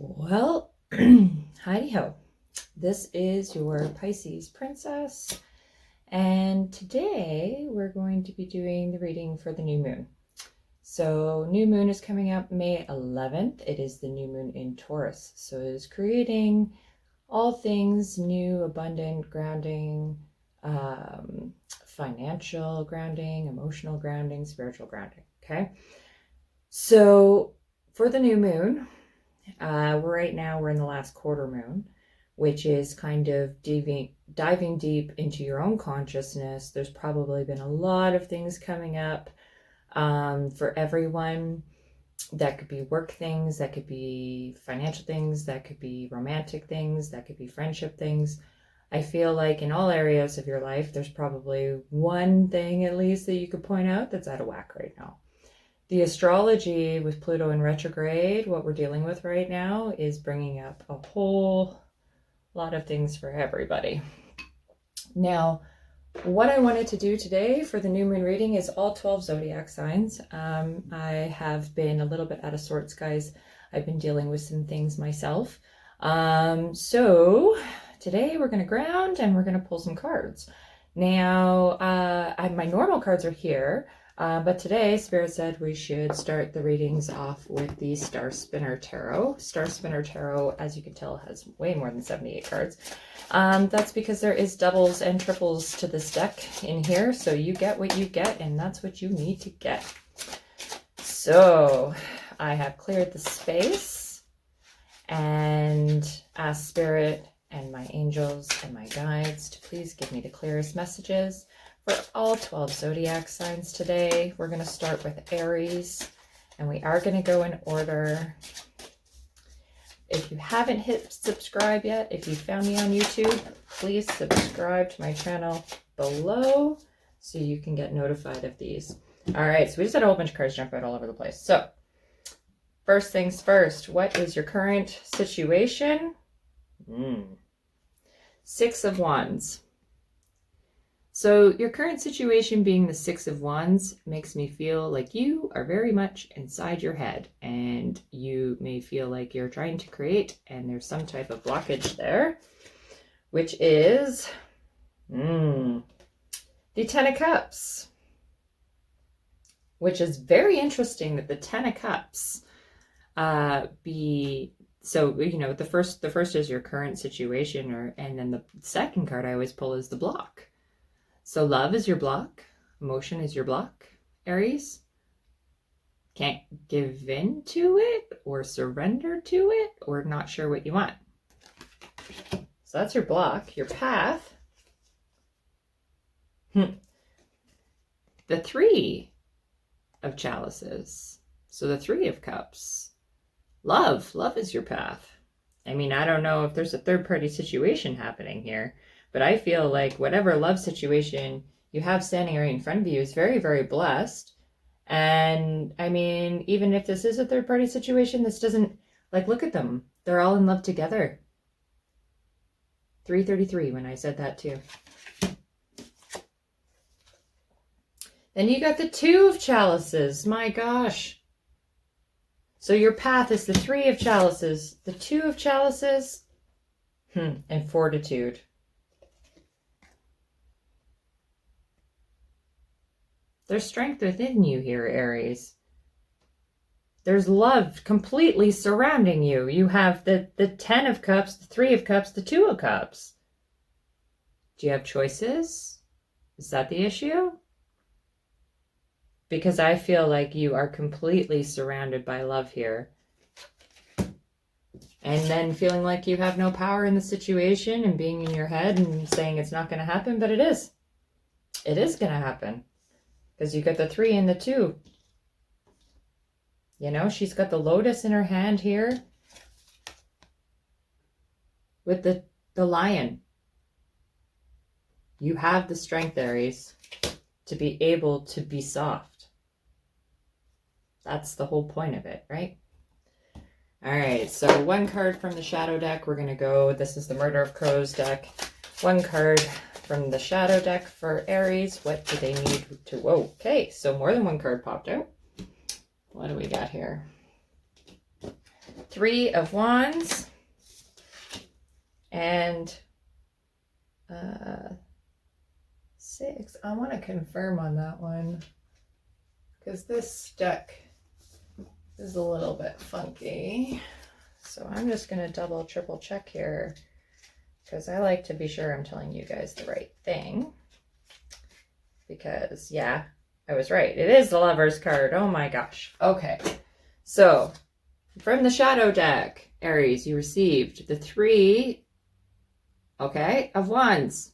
Well, heidi ho. This is your Pisces princess, and today we're going to be doing the reading for the new moon. So, new moon is coming up May 11th. It is the new moon in Taurus. So, it is creating all things new, abundant, grounding, financial grounding, emotional grounding, spiritual grounding. Okay. So, for the new moon, right now we're in the last quarter moon, which is kind of diving deep into your own consciousness. There's probably been a lot of things coming up for everyone. That could be work things, that could be financial things, that could be romantic things, that could be friendship things. I feel like in all areas of your life, there's probably one thing at least that you could point out that's out of whack right now. The astrology with Pluto in retrograde, what we're dealing with right now, is bringing up a whole lot of things for everybody. Now, what I wanted to do today for the new moon reading is all 12 zodiac signs. I have been a little bit out of sorts, guys. I've been dealing with some things myself. So today we're going to ground and we're going to pull some cards. Now, my normal cards are here. But today, Spirit said we should start the readings off with the Star Spinner Tarot. Star Spinner Tarot, as you can tell, has way more than 78 cards. That's because there is doubles and triples to this deck in here, so you get what you get, and that's what you need to get. So, I have cleared the space and asked Spirit and my angels and my guides to please give me the clearest messages for all 12 zodiac signs today. We're going to start with Aries, and we are going to go in order. If you haven't hit subscribe yet, if you found me on YouTube, please subscribe to my channel below so you can get notified of these. All right, so we just had a whole bunch of cards jump out all over the place. So, first things first, what is your current situation? 6 of Wands. So your current situation being the 6 of Wands makes me feel like you are very much inside your head, and you may feel like you're trying to create and there's some type of blockage there, which is the 10 of Cups, which is very interesting that the 10 of Cups so, you know, the first is your current situation, and then the second card I always pull is the block. So love is your block, emotion is your block, Aries. Can't give in to it or surrender to it or not sure what you want. So that's your block. Your path. The 3 of Chalices. So the 3 of Cups. Love is your path. I mean, I don't know if there's a third-party situation happening here, but I feel like whatever love situation you have standing right in front of you is very, very blessed. And I mean, even if this is a third-party situation, this doesn't, like, look at them. They're all in love together. 333 when I said that too. Then you got the 2 of Chalices. My gosh. So your path is the 3 of Chalices, the 2 of Chalices, and Fortitude. There's strength within you here, Aries. There's love completely surrounding you. You have the 10 of Cups, the 3 of Cups, the 2 of Cups. Do you have choices? Is that the issue? Because I feel like you are completely surrounded by love here. And then feeling like you have no power in the situation and being in your head and saying it's not going to happen, but it is. It is going to happen. Because you got the 3 and the 2. You know, she's got the lotus in her hand here with the lion. You have the strength, Aries, to be able to be soft. That's the whole point of it, right? All right, so one card from the shadow deck. We're going to go, this is the Murder of Crows deck. One card from the shadow deck for Aries. What do they need to... Whoa, okay, so more than one card popped out. What do we got here? Three of Wands and 6. I want to confirm on that one because this deck is a little bit funky. So I'm just going to double, triple check here because I like to be sure I'm telling you guys the right thing. Because, yeah, I was right. It is the Lover's card. Oh my gosh. Okay. So, from the shadow deck, Aries, you received the 3, okay, of Wands.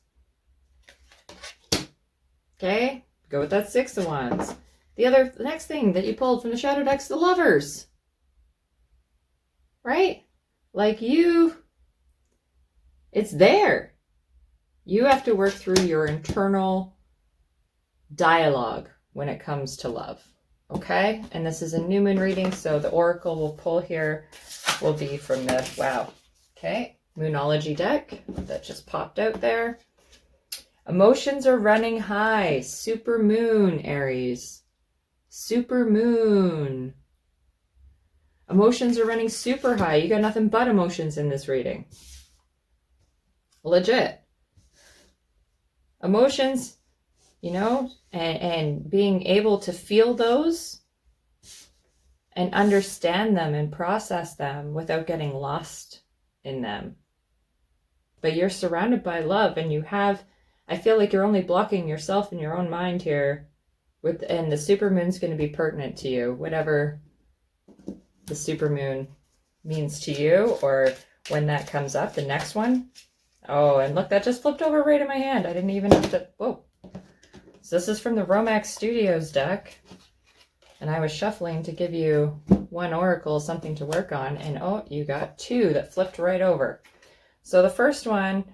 Okay, go with that 6 of Wands. The next thing that you pulled from the shadow deck's the Lovers. Right? Like it's there. You have to work through your internal dialogue when it comes to love. Okay? And this is a new moon reading, so the oracle we'll pull here will be from the, wow, okay, Moonology deck that just popped out there. Emotions are running high. Super moon, Aries. Super moon. Emotions are running super high. You got nothing but emotions in this reading. Legit. Emotions, you know, and being able to feel those and understand them and process them without getting lost in them. But you're surrounded by love, and I feel like you're only blocking yourself in your own mind here. And the supermoon's going to be pertinent to you, whatever the supermoon means to you, or when that comes up, the next one. Oh, and look, that just flipped over right in my hand. I didn't even have to, whoa. So this is from the Romax Studios deck. And I was shuffling to give you one oracle, something to work on. And oh, you got 2 that flipped right over. So the first one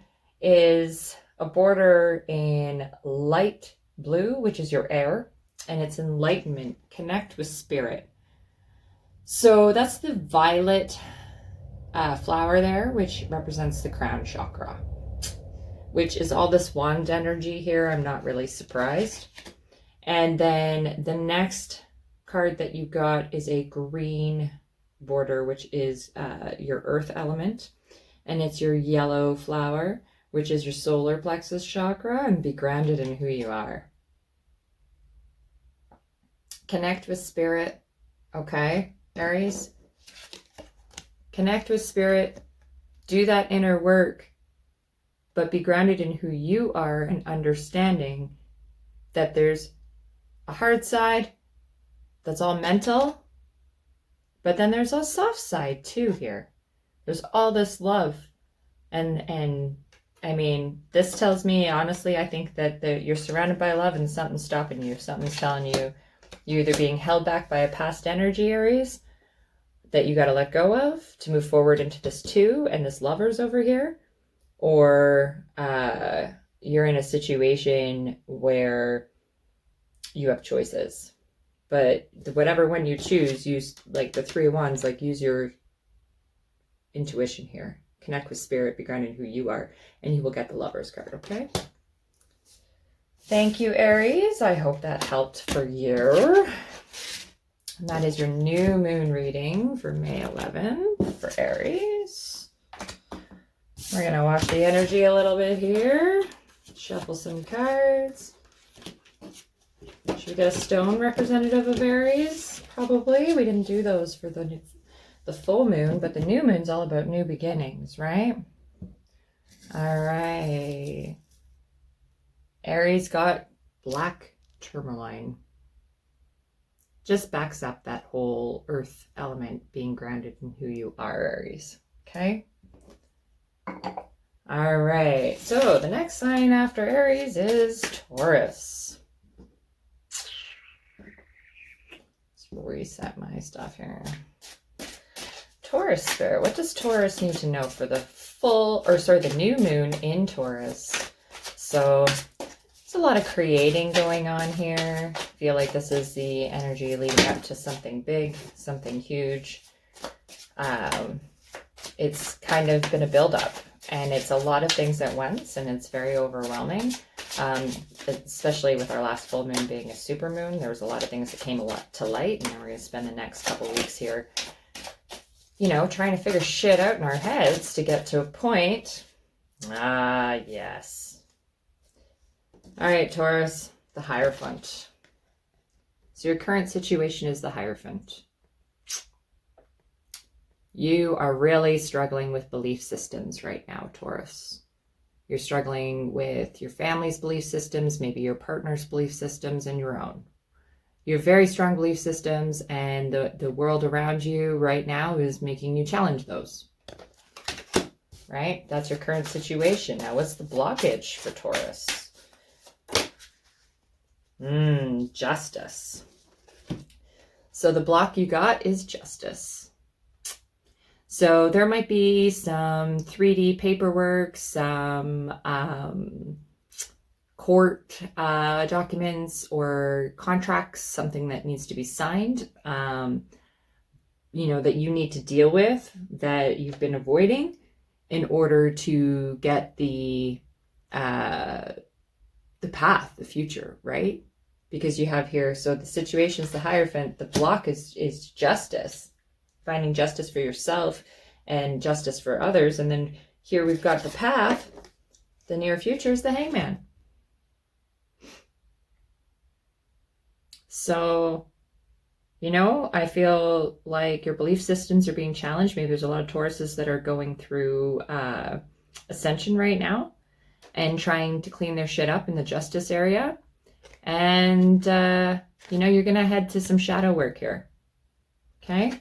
is a border in light blue, which is your air. And it's enlightenment. Connect with spirit. So that's the violet flower there, which represents the crown chakra, which is all this wand energy here. I'm not really surprised. And then the next card that you got is a green border, which is your earth element. And it's your yellow flower, which is your solar plexus chakra, and be grounded in who you are. Connect with spirit, okay, Aries? Connect with spirit, do that inner work, but be grounded in who you are and understanding that there's a hard side that's all mental, but then there's a soft side too here. There's all this love. And I mean, this tells me, honestly, I think that you're surrounded by love and something's stopping you. Something's telling you you're either being held back by a past energy, Aries, that you got to let go of to move forward into this 2 and this Lovers over here, or you're in a situation where you have choices. But whatever one you choose, use like the 3 Wands, like use your intuition here. Connect with spirit, be grounded in who you are, and you will get the Lovers card, okay? Thank you, Aries. I hope that helped for you. And that is your new moon reading for May 11th for Aries. We're going to watch the energy a little bit here. Shuffle some cards. Should we get a stone representative of Aries? Probably. We didn't do those for the full moon, but the new moon's all about new beginnings, right? All right. Aries got black tourmaline. Just backs up that whole earth element being grounded in who you are, Aries. Okay? All right. So the next sign after Aries is Taurus. Let's reset my stuff here. Taurus spirit. What does Taurus need to know for the new moon in Taurus? So there's a lot of creating going on here. I feel like this is the energy leading up to something big, something huge. It's kind of been a buildup, and it's a lot of things at once, and it's very overwhelming. Especially with our last full moon being a super moon, there was a lot of things that came to light, and then we're going to spend the next couple weeks here, you know, trying to figure shit out in our heads to get to a point. Ah, yes. All right, Taurus, the Hierophant. So your current situation is the Hierophant. You are really struggling with belief systems right now, Taurus. You're struggling with your family's belief systems, maybe your partner's belief systems, and your own. You have very strong belief systems, and the world around you right now is making you challenge those. Right? That's your current situation. Now, what's the blockage for Taurus? Justice. So the block you got is justice. So there might be some 3D paperwork, some court documents or contracts, something that needs to be signed, you know, that you need to deal with, that you've been avoiding in order to get the path, the future, right? Because you have here, so the situation's the Hierophant, the block is justice. Finding justice for yourself and justice for others. And then here we've got the path. The near future is the Hangman. So, you know, I feel like your belief systems are being challenged. Maybe there's a lot of Tauruses that are going through ascension right now and trying to clean their shit up in the justice area. And, you know, you're going to head to some shadow work here. Okay,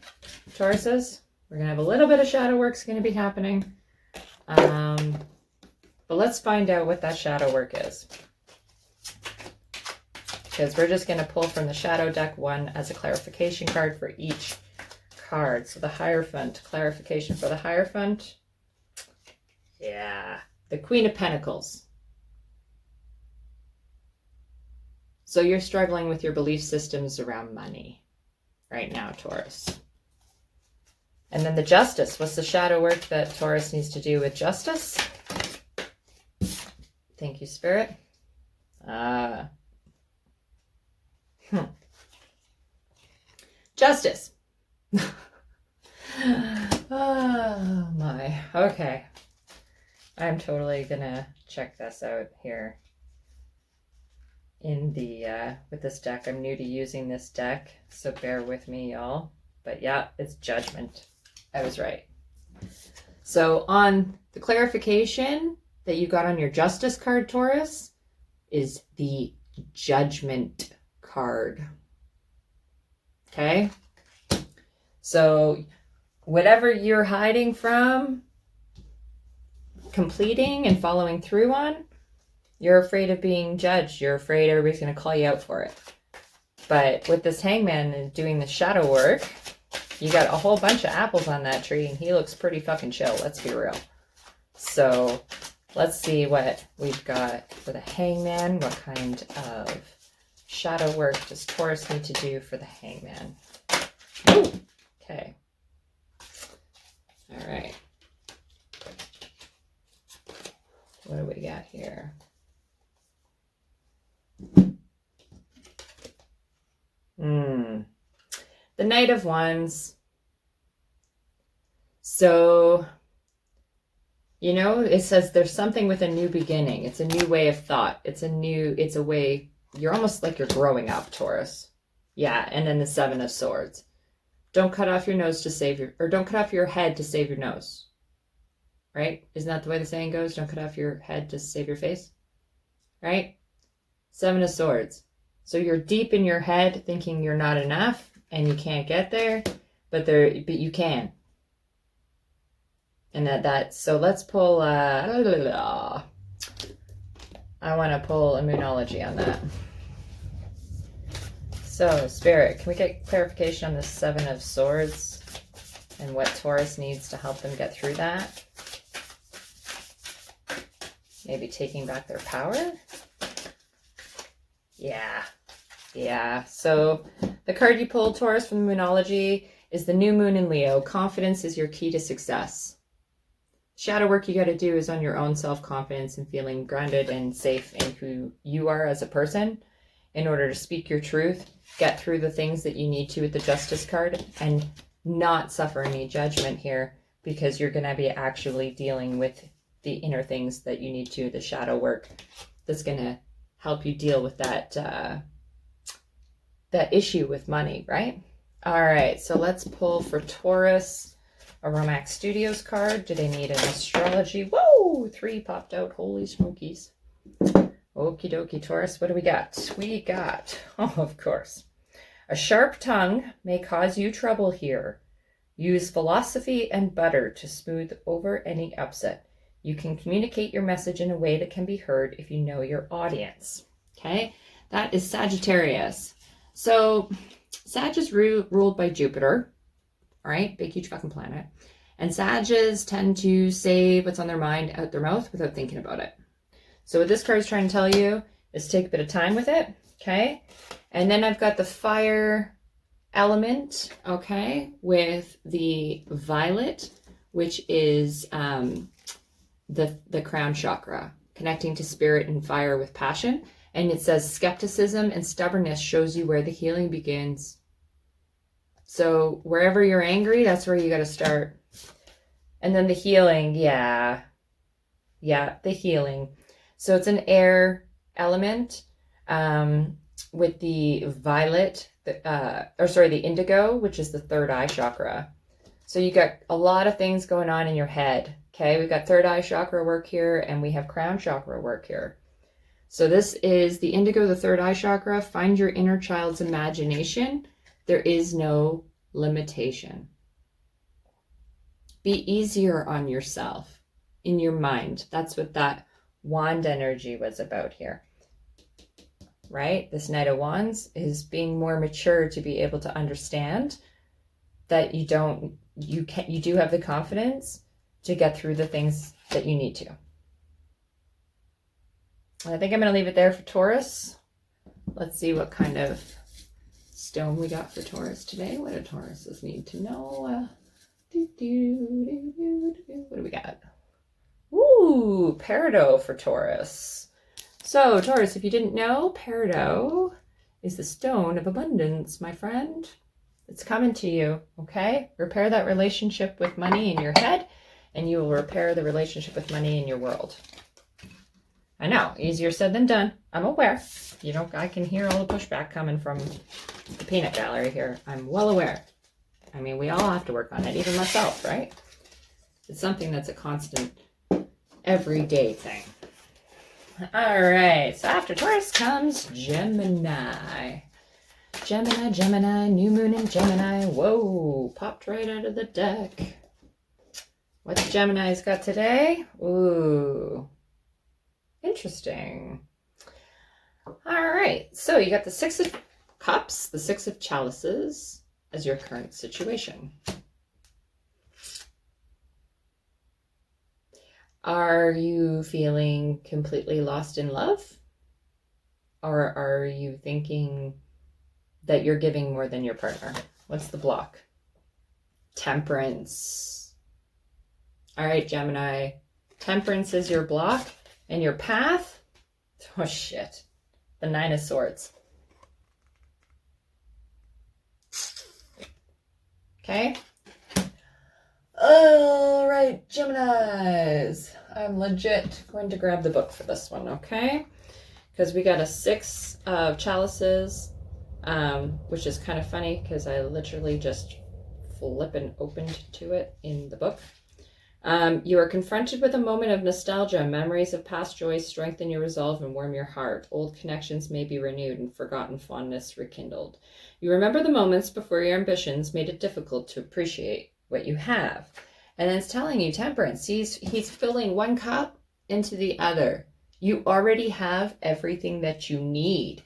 Tauruses, we're going to have a little bit of shadow work's going to be happening. But let's find out what that shadow work is. Because we're just going to pull from the shadow deck one as a clarification card for each card. So the Hierophant, clarification for the Hierophant. Yeah, the Queen of Pentacles. So you're struggling with your belief systems around money right now, Taurus. And then the Justice. What's the shadow work that Taurus needs to do with justice? Thank you, Spirit. Justice. Oh my. Okay. I'm totally gonna check this out here in the with this deck. I'm new to using this deck, so bear with me, y'all. But yeah, it's Judgment. I was right. So on the clarification that you got on your Justice card, Taurus, is the Judgment card. Okay? So whatever you're hiding from completing and following through on, you're afraid of being judged. You're afraid everybody's going to call you out for it. But with this Hangman and doing the shadow work, you got a whole bunch of apples on that tree, and he looks pretty fucking chill. Let's be real. So let's see what we've got for the Hangman. What kind of shadow work does Taurus need to do for the Hangman? Ooh, okay. All right. What do we got here? The Knight of Wands. So, you know, it says there's something with a new beginning. It's a new way of thought. It's a way, you're almost like you're growing up, Taurus. Yeah, and then the Seven of Swords. Don't cut off your nose to save your, or don't cut off your head to save your nose. Right? Isn't that the way the saying goes? Don't cut off your head to save your face. Right? Seven of Swords. So you're deep in your head thinking you're not enough and you can't get there, but you can. And so let's pull I want to pull a Moonology on that. So, Spirit, can we get clarification on the Seven of Swords and what Taurus needs to help them get through that? Maybe taking back their power? Yeah. So the card you pulled, Taurus, from the Moonology is the New Moon in Leo. Confidence is your key to success. Shadow work you got to do is on your own self-confidence and feeling grounded and safe in who you are as a person in order to speak your truth, get through the things that you need to with the Justice card, and not suffer any judgment here, because you're going to be actually dealing with the inner things that you need to, the shadow work that's going to help you deal with that that issue with money, right? All right, so let's pull for Taurus a Romax Studios card. Do they need an astrology? Whoa, 3 popped out. Holy smokies. Okie dokie, Taurus. What do we got? We got, oh, of course. A sharp tongue may cause you trouble here. Use philosophy and butter to smooth over any upset. You can communicate your message in a way that can be heard if you know your audience. Okay, that is Sagittarius. So Sag is ruled by Jupiter, all right? Big, huge fucking planet. And Sages tend to say what's on their mind out their mouth without thinking about it. So what this card is trying to tell you is take a bit of time with it, okay? And then I've got the fire element, okay, with the violet, which is the crown chakra, connecting to spirit and fire with passion. And it says skepticism and stubbornness shows you where the healing begins. So wherever you're angry, that's where you got to start. And then the healing, yeah, the healing. So it's an air element with the violet, the indigo, which is the third eye chakra. So you got a lot of things going on in your head. Okay, we've got third eye chakra work here, and we have crown chakra work here. So this is the indigo, the third eye chakra. Find your inner child's imagination. There is no limitation. Be easier on yourself in your mind. That's what that wand energy was about here, right? This Knight of Wands is being more mature to be able to understand that you do have the confidence to get through the things that you need to. I think I'm going to leave it there for Taurus. Let's see what kind of stone we got for Taurus today. What do Tauruses need to know? What do we got? Ooh, peridot for Taurus. So, Taurus, if you didn't know, peridot is the stone of abundance, my friend. It's coming to you, okay? Repair that relationship with money in your head, and you will repair the relationship with money in your world. I know, easier said than done. I'm aware. You know, I can hear all the pushback coming from the peanut gallery here. I'm well aware. I mean, we all have to work on it, even myself, right? It's something that's a constant, everyday thing. All right, so after Taurus comes Gemini. Gemini, new moon in Gemini. Whoa, popped right out of the deck. What's Gemini's got today? Ooh, interesting. All right, so you got the 6 of Cups, the 6 of Chalices as your current situation. Are you feeling completely lost in love? Or are you thinking that you're giving more than your partner? What's the block? Temperance. All right, Gemini. Temperance is your block and your path. Oh, shit. The 9 of Swords. Okay. All right, Geminis. I'm legit going to grab the book for this one, okay? Because we got a 6 of Chalices, which is kind of funny because I literally just flippin' opened to it in the book. You are confronted with a moment of nostalgia. Memories of past joys strengthen your resolve and warm your heart. Old connections may be renewed and forgotten fondness rekindled. You remember the moments before your ambitions made it difficult to appreciate what you have. And then it's telling you Temperance. He's filling one cup into the other. You already have everything that you need.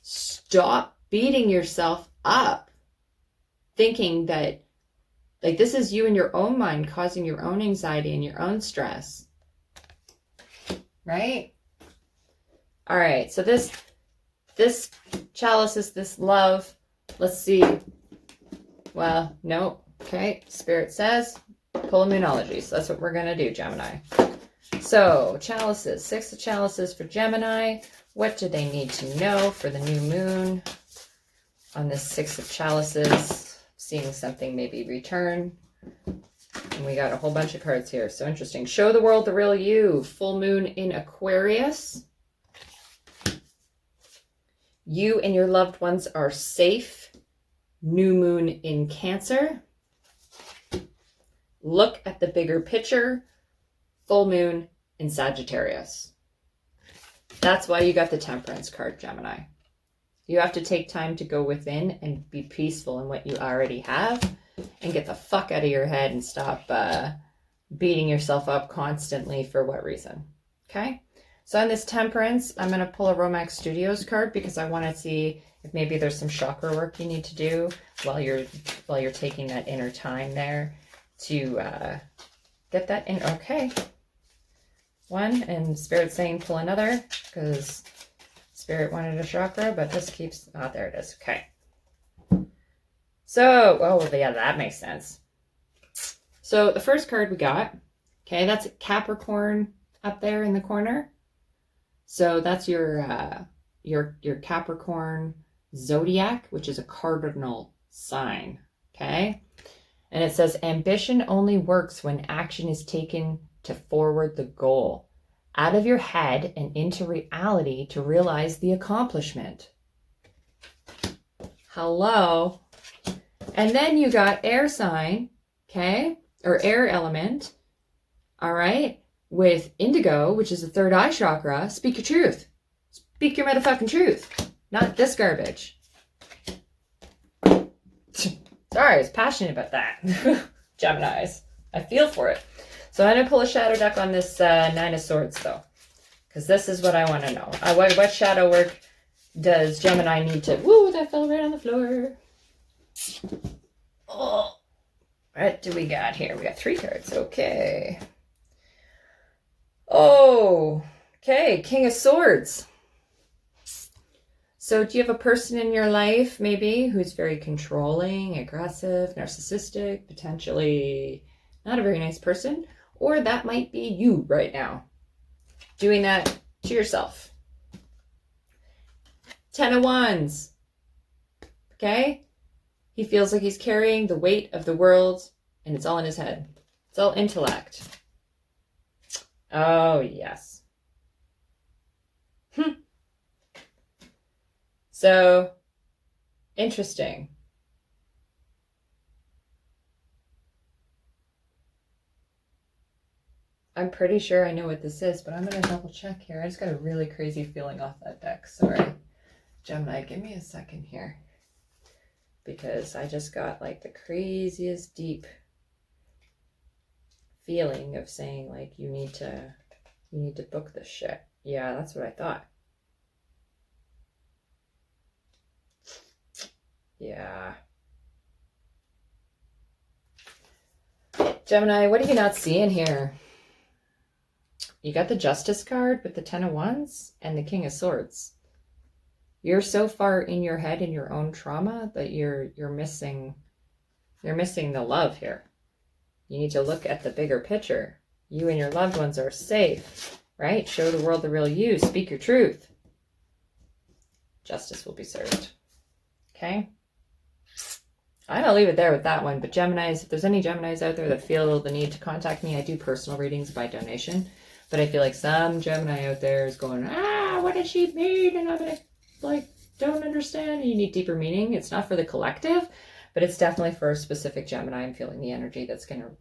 Stop beating yourself up, thinking that like this is you in your own mind causing your own anxiety and your own stress. Right? All right. So this chalice is this love. Let's see. Well, no. Okay. Spirit says pull a Moonology. So that's what we're going to do, Gemini. So chalices, 6 of Chalices for Gemini. What do they need to know for the new moon on this 6 of Chalices? seeing something maybe return. And we got a whole bunch of cards here. So interesting. Show the world the real you. Full moon in Aquarius. You and your loved ones are safe. New moon in Cancer. Look at the bigger picture. Full moon in Sagittarius. That's why you got the Temperance card, Gemini. You have to take time to go within and be peaceful in what you already have and get the fuck out of your head and stop beating yourself up constantly for what reason. Okay? So on this Temperance, I'm going to pull a Romax Studios card because I want to see if maybe there's some chakra work you need to do while you're taking that inner time there to get that in. Okay. One, and Spirit's saying pull another because Spirit wanted a chakra, but this keeps... Oh, there it is. Okay. So, oh, yeah, that makes sense. So the first card we got, okay, that's Capricorn up there in the corner. So that's your Capricorn zodiac, which is a cardinal sign, okay? And it says, ambition only works when action is taken to forward the goal. Out of your head and into reality to realize the accomplishment. Hello. And then you got air sign, okay? Or air element, all right? With indigo, which is the third eye chakra. Speak your truth. Speak your motherfucking truth. Not this garbage. Sorry, I was passionate about that. Geminis. I feel for it. So I'm going to pull a shadow deck on this Nine of Swords, though. Because this is what I want to know. What shadow work does Gemini need to... Woo, that fell right on the floor. Oh. What do we got here? We got 3 cards. Okay. Oh, okay. King of Swords. So do you have a person in your life, maybe, who's very controlling, aggressive, narcissistic, potentially not a very nice person? Or that might be you right now, doing that to yourself. 10 of Wands. Okay? He feels like he's carrying the weight of the world, and it's all in his head. It's all intellect. Oh, yes. So, interesting. I'm pretty sure I know what this is, but I'm going to double check here. I just got a really crazy feeling off that deck. Sorry. Gemini, give me a second here. Because I just got like the craziest deep feeling of saying like you need to book this shit. Yeah, that's what I thought. Yeah. Gemini, what are you not seeing here? You got the Justice card with the 10 of Wands and the King of Swords. You're so far in your head in your own trauma that you're missing the love here. You need to look at the bigger picture. You and your loved ones are safe, right? Show the world the real you. Speak your truth. Justice will be served. Okay? I'm going to leave it there with that one. But Geminis, if there's any Geminis out there that feel the need to contact me, I do personal readings by donation. But I feel like some Gemini out there is going, what did she mean? And I'm like, don't understand. You need deeper meaning. It's not for the collective, but it's definitely for a specific Gemini. I'm feeling the energy that's going to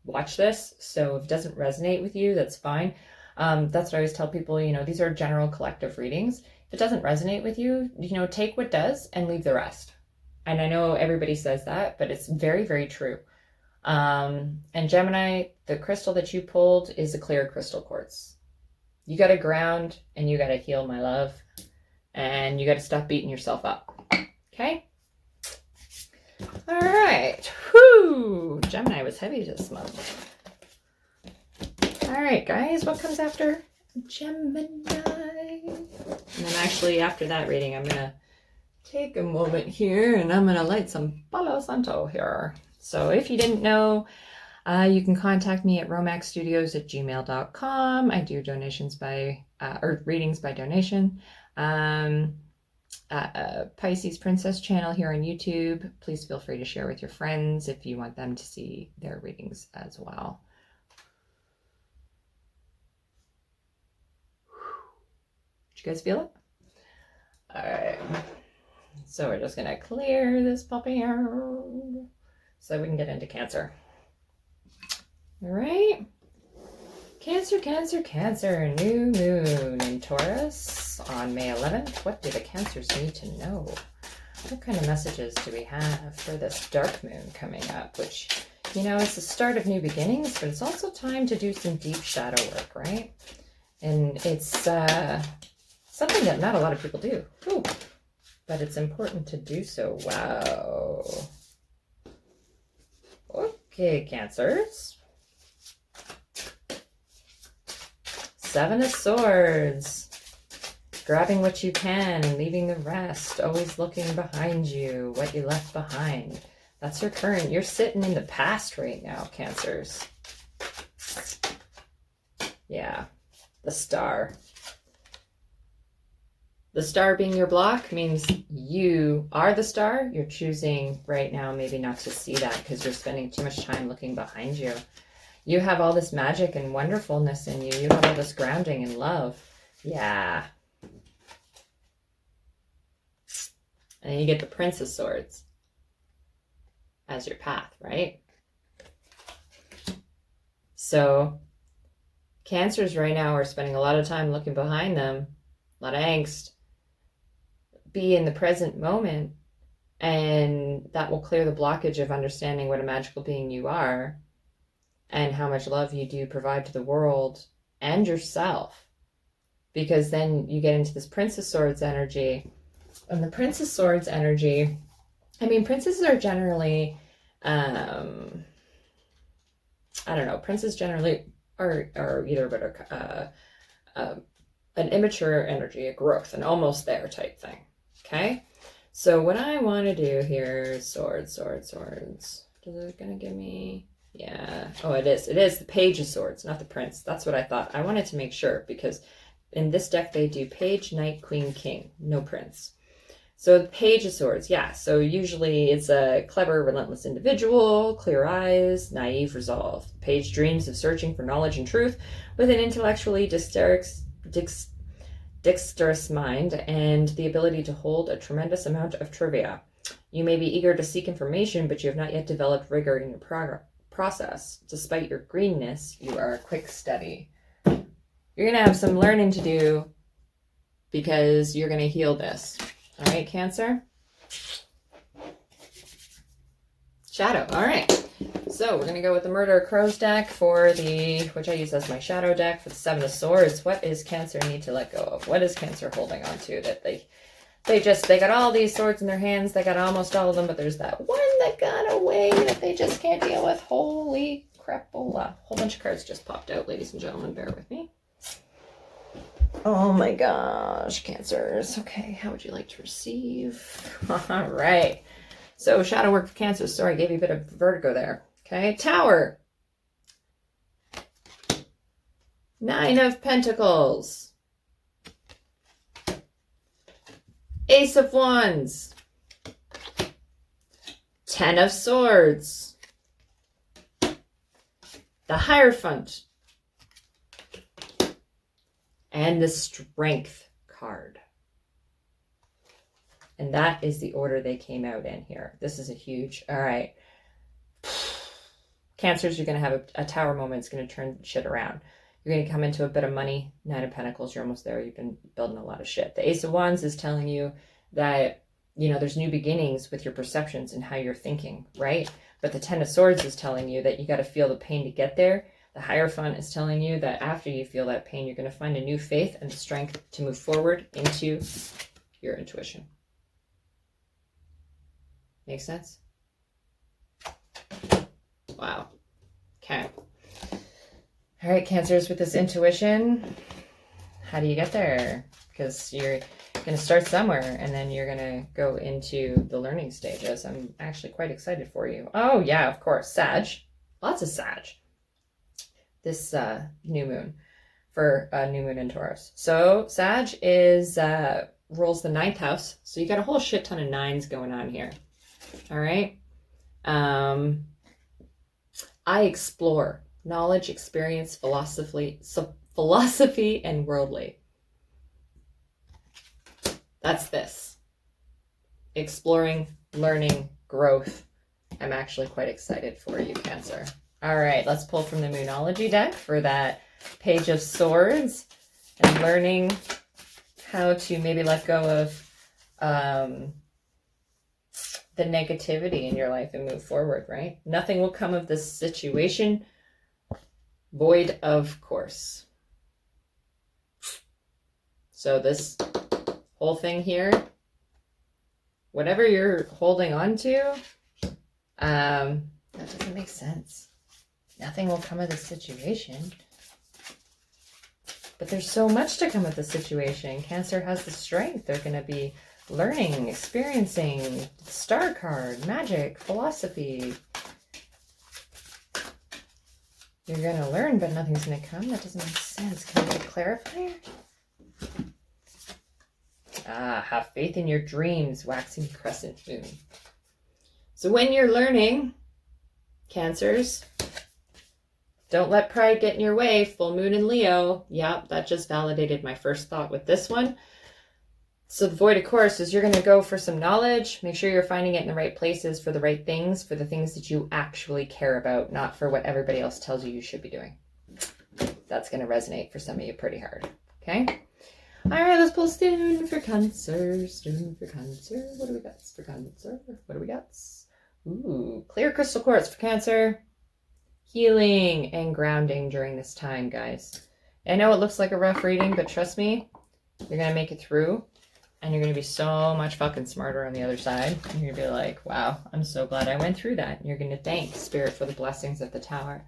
watch this. So if it doesn't resonate with you, that's fine. That's what I always tell people, these are general collective readings. If it doesn't resonate with you, take what does and leave the rest. And I know everybody says that, but it's very, very true. And Gemini, the crystal that you pulled is a clear crystal quartz. You got to ground and you got to heal, my love. And you got to stop beating yourself up. Okay? All right. Whew. Gemini was heavy this month. All right, guys. What comes after Gemini? And then actually after that reading, I'm going to take a moment here and I'm going to light some Palo Santo here. So if you didn't know, you can contact me at romaxstudios@gmail.com. I do donations or readings by donation. Pisces Princess channel here on YouTube. Please feel free to share with your friends if you want them to see their readings as well. Did you guys feel it? All right. So we're just going to clear this puppy so we can get into Cancer. All right. Cancer, Cancer, Cancer. New moon in Taurus on May 11th. What do the Cancers need to know? What kind of messages do we have for this dark moon coming up? Which, you know, it's the start of new beginnings, but it's also time to do some deep shadow work, right? And it's something that not a lot of people do. Ooh. But it's important to do so. Wow. Okay, Cancers. Seven of Swords. Grabbing what you can and leaving the rest. Always looking behind you, what you left behind. That's your current. You're sitting in the past right now, Cancers. Yeah. The Star. The Star being your block means you are the star. You're choosing right now maybe not to see that because you're spending too much time looking behind you. You have all this magic and wonderfulness in you. You have all this grounding and love. Yeah. And you get the Prince of Swords as your path, right? So Cancers right now are spending a lot of time looking behind them, a lot of angst. Be in the present moment, and that will clear the blockage of understanding what a magical being you are and how much love you do provide to the world and yourself. Because then you get into this Prince of Swords energy. And the Prince of Swords energy, I mean, princesses are generally, I don't know, princes generally are either but an immature energy, a growth, an almost there type thing. Okay? So what I want to do here is swords, swords, swords. Is it going to give me... Yeah. Oh, it is. It is the Page of Swords, not the Prince. That's what I thought. I wanted to make sure because in this deck they do Page, Knight, Queen, King. No Prince. So the Page of Swords, yeah. So usually it's a clever, relentless individual, clear eyes, naive resolve. Page dreams of searching for knowledge and truth with an intellectually dexterous mind and the ability to hold a tremendous amount of trivia. You may be eager to seek information, but you have not yet developed rigor in your process. Despite your greenness, you are a quick study. You're going to have some learning to do because you're going to heal this. All right, Cancer? Shadow. All right. So we're going to go with the Murder Crows deck for which I use as my shadow deck for the Seven of Swords. What is Cancer need to let go of? What is Cancer holding on to that they got all these swords in their hands. They got almost all of them, but there's that one that got away that they just can't deal with. Holy crapola. A whole bunch of cards just popped out, ladies and gentlemen. Bear with me. Oh my gosh, Cancers. Okay, how would you like to receive? All right. So, shadow work for Cancer. Sorry, I gave you a bit of vertigo there. Okay, Tower. Nine of Pentacles. Ace of Wands. 10 of Swords. The Hierophant. And the Strength card. And that is the order they came out in here. This is a huge, all right. Cancers, you're going to have a tower moment. It's going to turn shit around. You're going to come into a bit of money. Nine of Pentacles, you're almost there. You've been building a lot of shit. The Ace of Wands is telling you that, you know, there's new beginnings with your perceptions and how you're thinking, right? But the Ten of Swords is telling you that you got to feel the pain to get there. The Hierophant is telling you that after you feel that pain, you're going to find a new faith and the strength to move forward into your intuition. Make sense? Wow. Okay. All right, Cancers, with this intuition, how do you get there? Because you're going to start somewhere and then you're going to go into the learning stages. I'm actually quite excited for you. Oh, yeah, of course. Sag. Lots of Sag. This new moon for new moon in Taurus. So Sag is rules the 9th house. So you got a whole shit ton of 9s going on here. All right. I explore knowledge, experience, philosophy, and worldly. That's this. Exploring, learning, growth. I'm actually quite excited for you, Cancer. All right, let's pull from the Moonology deck for that Page of Swords and learning how to maybe let go of the negativity in your life and move forward, right? Nothing will come of this situation void of course. So this whole thing here, whatever you're holding on to, that doesn't make sense. Nothing will come of the situation. But there's so much to come of the situation. Cancer has the strength. They're going to be learning, experiencing, star card, magic, philosophy. You're going to learn, but nothing's going to come. That doesn't make sense. Can we get a clarifier? Have faith in your dreams, waxing crescent moon. So when you're learning, Cancers, don't let pride get in your way. Full moon in Leo. Yep, that just validated my first thought with this one. So the void of course is you're going to go for some knowledge. Make sure you're finding it in the right places for the right things, for the things that you actually care about, not for what everybody else tells you should be doing. That's going to resonate for some of you pretty hard. Okay? All right, let's pull Stone for Cancer. Stone for Cancer. What do we got for Cancer? What do we got? Ooh, clear crystal quartz for Cancer. Healing and grounding during this time, guys. I know it looks like a rough reading, but trust me, you're going to make it through. And you're going to be so much fucking smarter on the other side. And you're going to be like, wow, I'm so glad I went through that. And you're going to thank Spirit for the blessings of the Tower.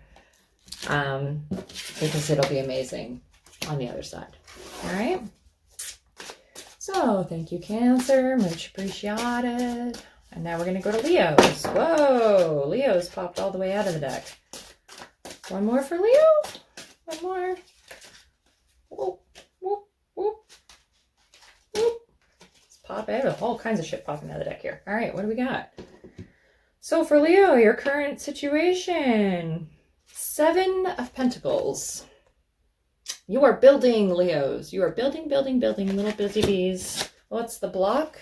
Because it'll be amazing on the other side. All right? So, thank you, Cancer. Much appreciated. And now we're going to go to Leos. Whoa! Leos popped all the way out of the deck. One more for Leo. One more. Whoop, whoop, whoop. Whoop. Let's pop out. All kinds of shit popping out of the deck here. All right, what do we got? So for Leo, your current situation. 7 of Pentacles. You are building, Leos. You are building, building, building, little busy bees. What's the block?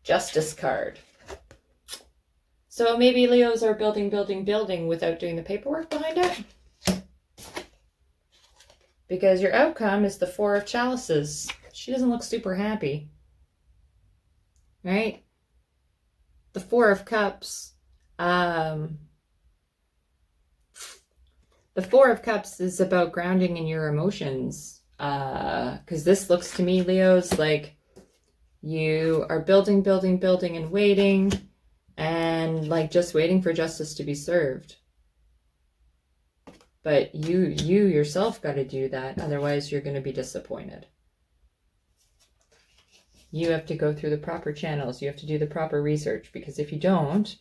Justice card. So maybe Leos are building, building, building without doing the paperwork behind it. Because your outcome is the 4 of Chalices. She doesn't look super happy. Right? The 4 of Cups. The 4 of Cups is about grounding in your emotions. Because this looks to me, Leos, like you are building, building, building and waiting. And like just waiting for justice to be served. But you yourself got to do that. Otherwise, you're going to be disappointed. You have to go through the proper channels. You have to do the proper research. Because if you don't,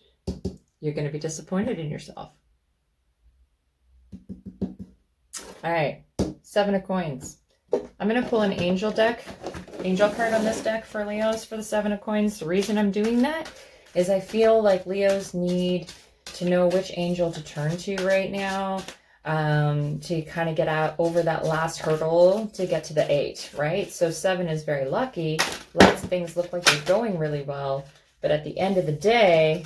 you're going to be disappointed in yourself. All right. 7 of Coins. I'm going to pull an angel card on this deck for Leos for the 7 of Coins. The reason I'm doing that is I feel like Leos need to know which angel to turn to right now. To kind of get out over that last hurdle to get to the 8, right? So 7 is very lucky. Lets things look like they're going really well. But at the end of the day,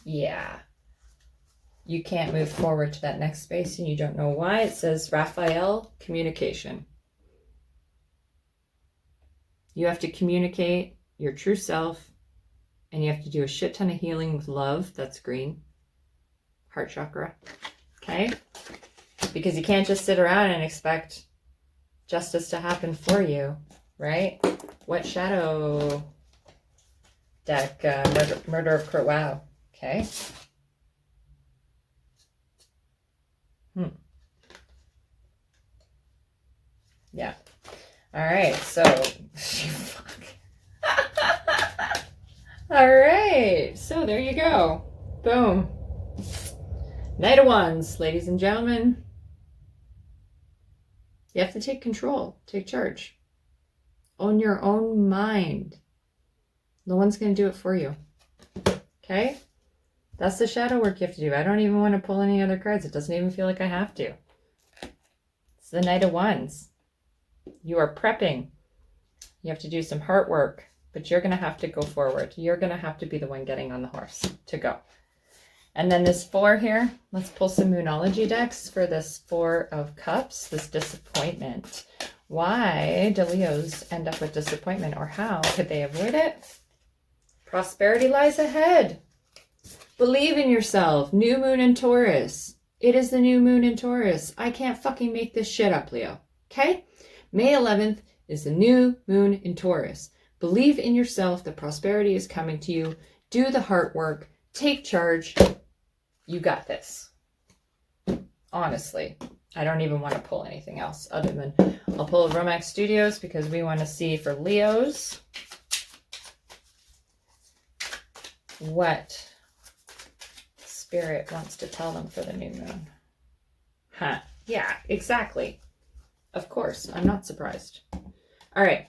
yeah, you can't move forward to that next space and you don't know why. It says Raphael, communication. You have to communicate your true self and you have to do a shit ton of healing with love. That's green. Heart chakra. Okay? Because you can't just sit around and expect justice to happen for you, right? What shadow deck? Murder of Kurt. Wow. Okay. Yeah. All right. So, fuck. All right. So there you go. Boom. Knight of Wands, ladies and gentlemen. You have to take control, take charge. on your own mind. No one's going to do it for you. Okay? That's the shadow work you have to do. I don't even want to pull any other cards. It doesn't even feel like I have to. It's the Knight of Wands. You are prepping. You have to do some heart work, but you're going to have to go forward. You're going to have to be the one getting on the horse to go. And then this 4 here, let's pull some Moonology decks for this 4 of Cups, this disappointment. Why do Leos end up with disappointment, or how could they avoid it? Prosperity lies ahead. Believe in yourself. New moon in Taurus. It is the new moon in Taurus. I can't fucking make this shit up, Leo. Okay? May 11th is the new moon in Taurus. Believe in yourself that prosperity is coming to you. Do the heart work. Take charge. You got this. Honestly, I don't even want to pull anything else other than I'll pull Romax Studios because we want to see for Leos what Spirit wants to tell them for the new moon. Huh. Yeah, exactly. Of course. I'm not surprised. All right.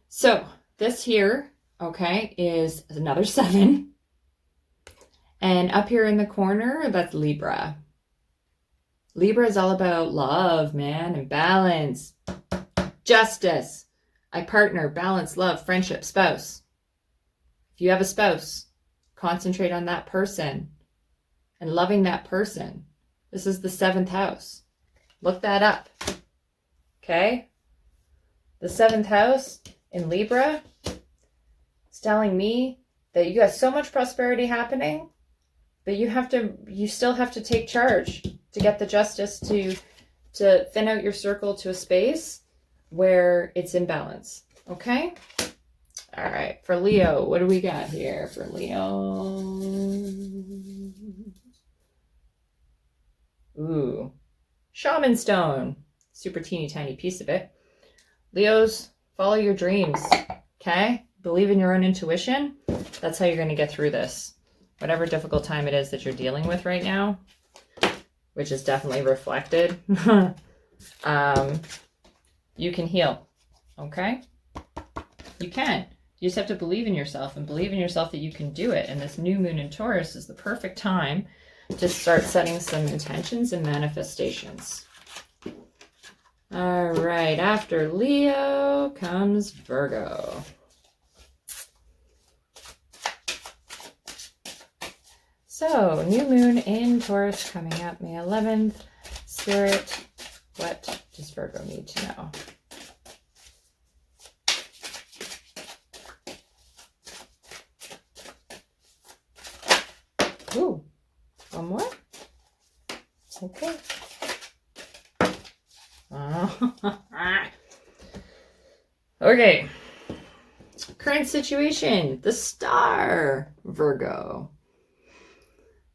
So this here, okay, is another 7. And up here in the corner, that's Libra. Libra is all about love, man, and balance. Justice. I partner, balance, love, friendship, spouse. If you have a spouse, concentrate on that person and loving that person. This is the 7th house. Look that up. Okay? The 7th house in Libra is telling me that you got so much prosperity happening, but you still have to take charge to get the justice to thin out your circle to a space where it's in balance. Okay? All right. For Leo, what do we got here for Leo? Ooh. Shaman Stone. Super teeny tiny piece of it. Leos, follow your dreams. Okay? Believe in your own intuition. That's how you're going to get through this. Whatever difficult time it is that you're dealing with right now, which is definitely reflected, you can heal. Okay? You can. You just have to believe in yourself and believe in yourself that you can do it. And this new moon in Taurus is the perfect time to start setting some intentions and manifestations. All right. After Leo comes Virgo. So, new moon in Taurus coming up May 11th. Spirit, what does Virgo need to know? Ooh, one more? Okay. Okay. Current situation, the star, Virgo.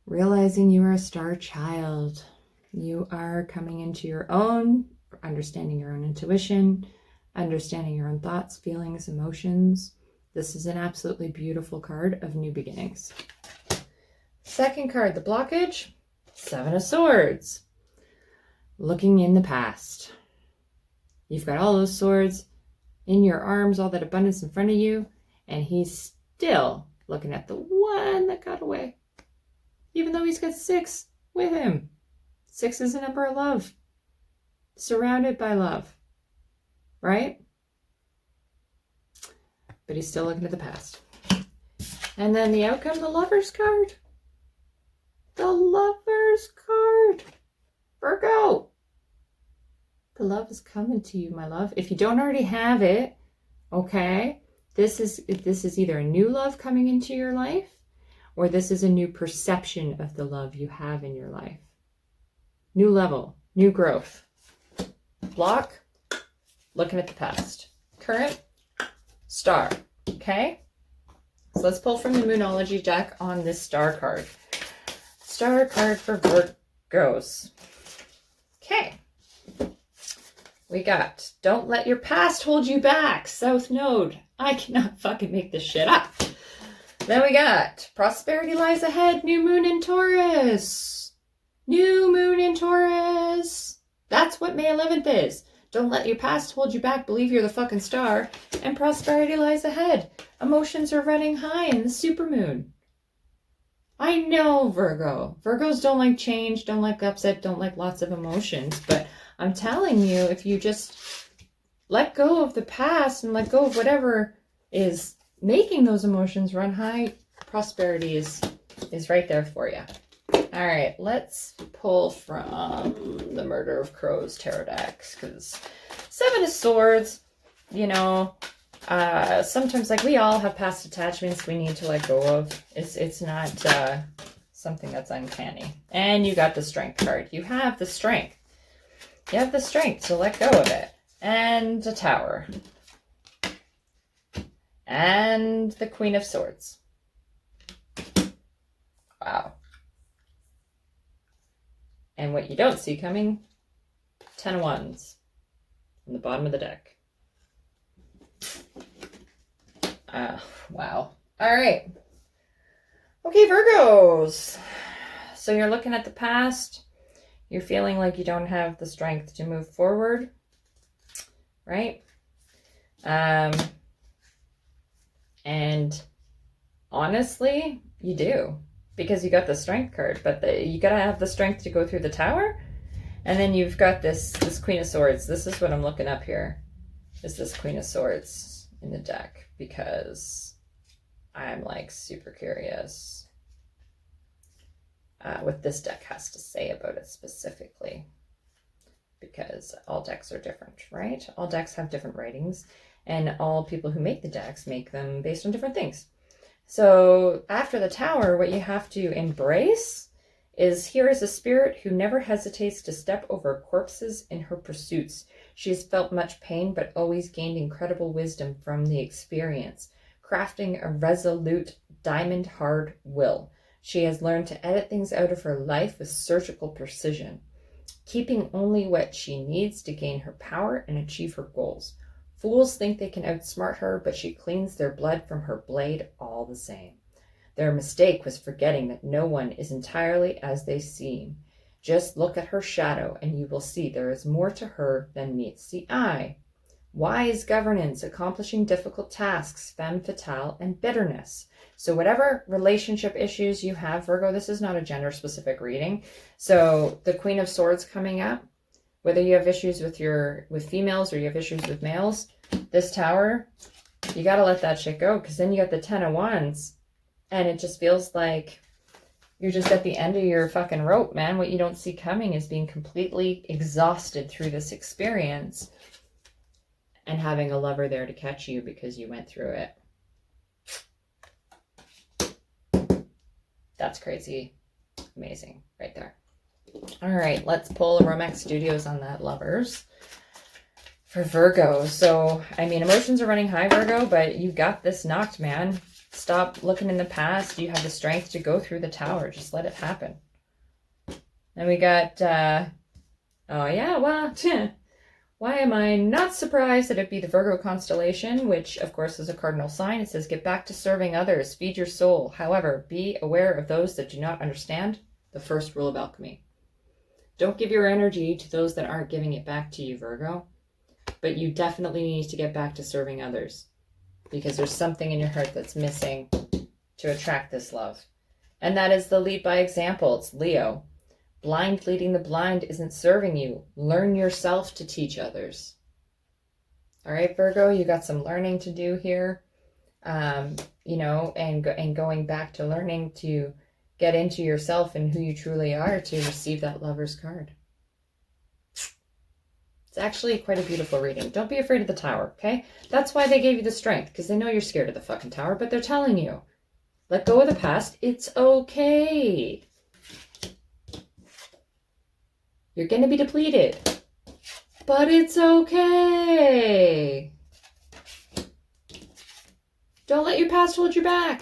Realizing you are a star child. You are coming into your own, understanding your own intuition, understanding your own thoughts, feelings, emotions. This is an absolutely beautiful card of new beginnings. Second card, the blockage, 7 of Swords. Looking in the past. You've got all those swords in your arms, all that abundance in front of you, and he's still looking at the one that got away. Even though he's got 6 with him. 6 is a number of love. Surrounded by love. Right? But he's still looking at the past. And then the outcome, the Lover's card. The Lover's card. Virgo. The love is coming to you, my love. If you don't already have it, okay, this is either a new love coming into your life, or this is a new perception of the love you have in your life. New level, new growth. Block, looking at the past. Current, star. Okay? So let's pull from the Moonology deck on this star card. Star card for Virgos. Okay. We got, don't let your past hold you back. South Node. I cannot fucking make this shit up. Then we got, prosperity lies ahead. New moon in Taurus. New moon in Taurus. That's what May 11th is. Don't let your past hold you back. Believe you're the fucking star. And prosperity lies ahead. Emotions are running high in the supermoon. I know, Virgo. Virgos don't like change, don't like upset, don't like lots of emotions. But I'm telling you, if you just let go of the past and let go of whatever is making those emotions run high, prosperity is right there for you. All right, let's pull from the Murder of Crows tarot decks, because 7 of Swords, you know, sometimes, like, we all have past attachments we need to let go of. It's not something that's uncanny. And you got the Strength card. You have the strength. You have the strength to let go of it. And a Tower. And the Queen of Swords. Wow. And what you don't see coming, 10 of Wands on the bottom of the deck. Wow. All right. Okay, Virgos. So you're looking at the past. You're feeling like you don't have the strength to move forward, right? And honestly, you do, because you got the Strength card, but you gotta have the strength to go through the Tower. And then you've got this Queen of Swords. This is what I'm looking up here, is this Queen of Swords in the deck, because I'm like super curious what this deck has to say about it specifically, because all decks are different, right? All decks have different ratings, and all people who make the decks make them based on different things. So after the Tower, what you have to embrace is, here is a spirit who never hesitates to step over corpses in her pursuits. She has felt much pain, but always gained incredible wisdom from the experience, crafting a resolute, diamond-hard will. She has learned to edit things out of her life with surgical precision, keeping only what she needs to gain her power and achieve her goals. Fools think they can outsmart her, but she cleans their blood from her blade all the same. Their mistake was forgetting that no one is entirely as they seem. Just look at her shadow, and you will see there is more to her than meets the eye. Wise governance, accomplishing difficult tasks, femme fatale, and bitterness. So whatever relationship issues you have, Virgo, this is not a gender-specific reading. So the Queen of Swords coming up, whether you have issues with females or you have issues with males, this Tower, you got to let that shit go, because then you got the 10 of Wands, and it just feels like you're just at the end of your fucking rope, man. What you don't see coming is being completely exhausted through this experience and having a lover there to catch you because you went through it. That's crazy. Amazing right there. All right, let's pull a Romex Studios on that, lovers, for Virgo. So, I mean, emotions are running high, Virgo, but you got this knocked, man. Stop looking in the past. You have the strength to go through the Tower. Just let it happen. And we got, oh yeah, well, why am I not surprised that it be the Virgo constellation, which of course is a cardinal sign. It says, get back to serving others, feed your soul. However, be aware of those that do not understand the first rule of alchemy. Don't give your energy to those that aren't giving it back to you, Virgo. But you definitely need to get back to serving others, because there's something in your heart that's missing to attract this love. And that is the lead by example. It's Leo. Blind leading the blind isn't serving you. Learn yourself to teach others. All right, Virgo, you got some learning to do here. You know, and going back to learning to get into yourself and who you truly are to receive that Lover's card. It's actually quite a beautiful reading. Don't be afraid of the Tower, okay? That's why they gave you the strength, because they know you're scared of the fucking Tower, but they're telling you, let go of the past. It's okay. You're going to be depleted, but it's okay. Don't let your past hold you back,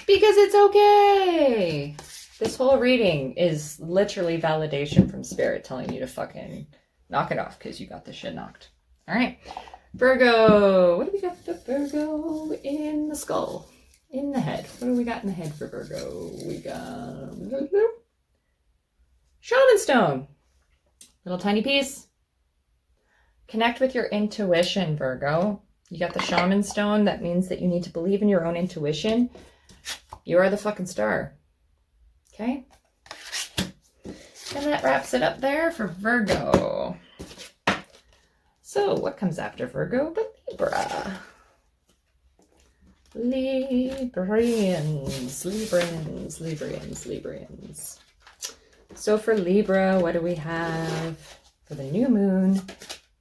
because it's okay. This whole reading is literally validation from Spirit telling you to fucking knock it off, because you got this shit knocked. All right. Virgo. What do we got for Virgo in the skull? In the head. What do we got in the head for Virgo? We got Shaman Stone. Little tiny piece. Connect with your intuition, Virgo. You got the shaman stone. That means that you need to believe in your own intuition. You are the fucking star. Okay? And that wraps it up there for Virgo. So what comes after Virgo but Libra? Librians. So for Libra, what do we have for the new moon?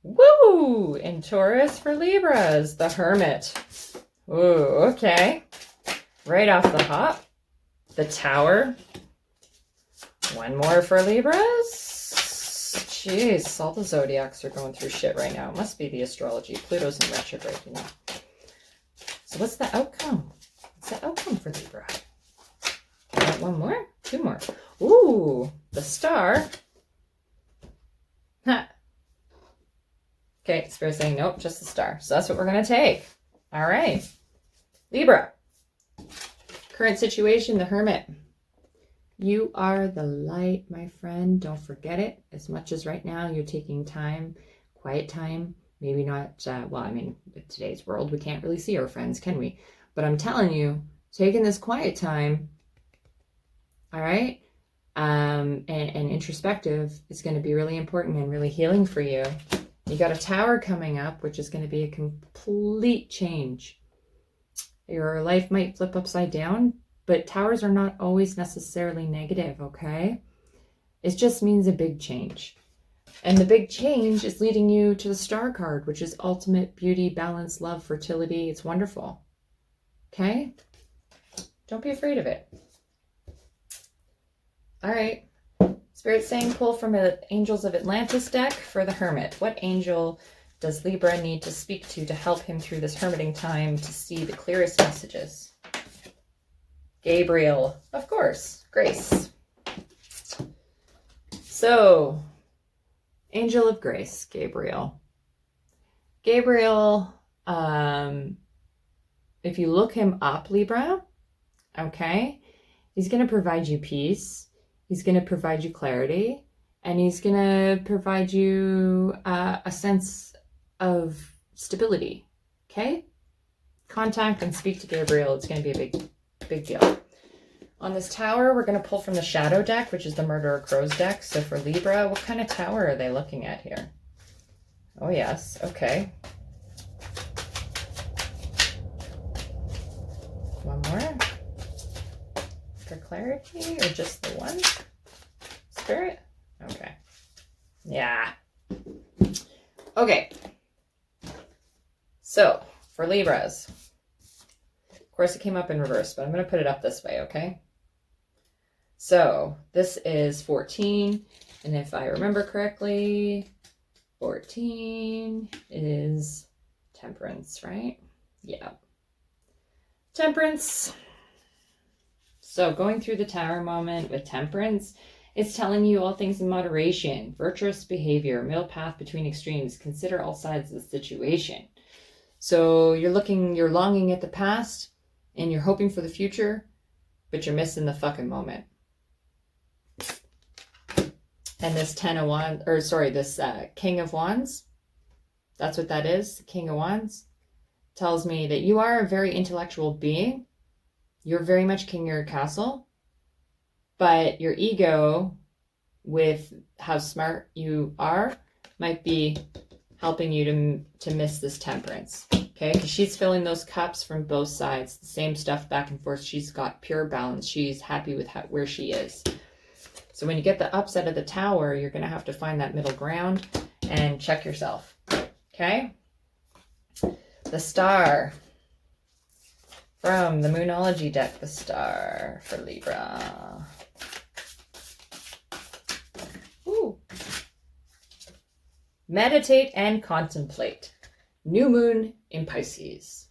Woo! In Taurus for Libras, the Hermit. Ooh, okay. Right off the hop, the Tower. One more for Libras. Jeez, all the zodiacs are going through shit right now. It must be the astrology. Pluto's in retrograde, you know. So what's the outcome? What's the outcome for Libra? Got one more? Two more. Ooh, the Star. Ha. Okay, Spirit saying nope, just the Star. So that's what we're going to take. All right. Libra. Current situation, the Hermit. You are the light, my friend. Don't forget it. As much as right now you're taking time, quiet time, maybe not, well, I mean, in today's world, we can't really see our friends, can we? But I'm telling you, taking this quiet time, all right, and introspective is going to be really important and really healing for you. You got a Tower coming up, which is going to be a complete change. Your life might flip upside down, but Towers are not always necessarily negative, okay? It just means a big change. And the big change is leading you to the Star card, which is ultimate beauty, balance, love, fertility. It's wonderful. Okay? Don't be afraid of it. All right. Spirit's saying pull from the Angels of Atlantis deck for the Hermit. What angel does Libra need to speak to help him through this hermiting time to see the clearest messages? Gabriel, of course, Grace. So, Angel of Grace, Gabriel. Gabriel, if you look him up, Libra, okay, he's going to provide you peace. He's going to provide you clarity. And he's going to provide you a sense of stability, okay? Contact and speak to Gabriel. It's going to be a big deal. On this Tower, we're going to pull from the Shadow deck, which is the Murderer Crows deck. So for Libra, what kind of tower are they looking at here? Oh, yes. Okay. One more for clarity, or just the one? Spirit? Okay. Yeah. Okay. So for Libras, of course it came up in reverse, but I'm going to put it up this way, okay? So this is 14, and if I remember correctly, 14 is Temperance, right? Yeah. Temperance. So going through the Tower moment with Temperance, it's telling you all things in moderation, virtuous behavior, middle path between extremes, consider all sides of the situation. So you're longing at the past, and you're hoping for the future, but you're missing the fucking moment. And this King of Wands, that's what that is, King of Wands, tells me that you are a very intellectual being. You're very much king of your castle, but your ego, with how smart you are, might be helping you to miss this Temperance, okay? Because she's filling those cups from both sides, the same stuff back and forth. She's got pure balance. She's happy with where she is. So when you get the upset of the Tower, you're going to have to find that middle ground and check yourself, okay? The Star from the Moonology deck, the Star for Libra. Ooh. Meditate and contemplate. New moon in Pisces.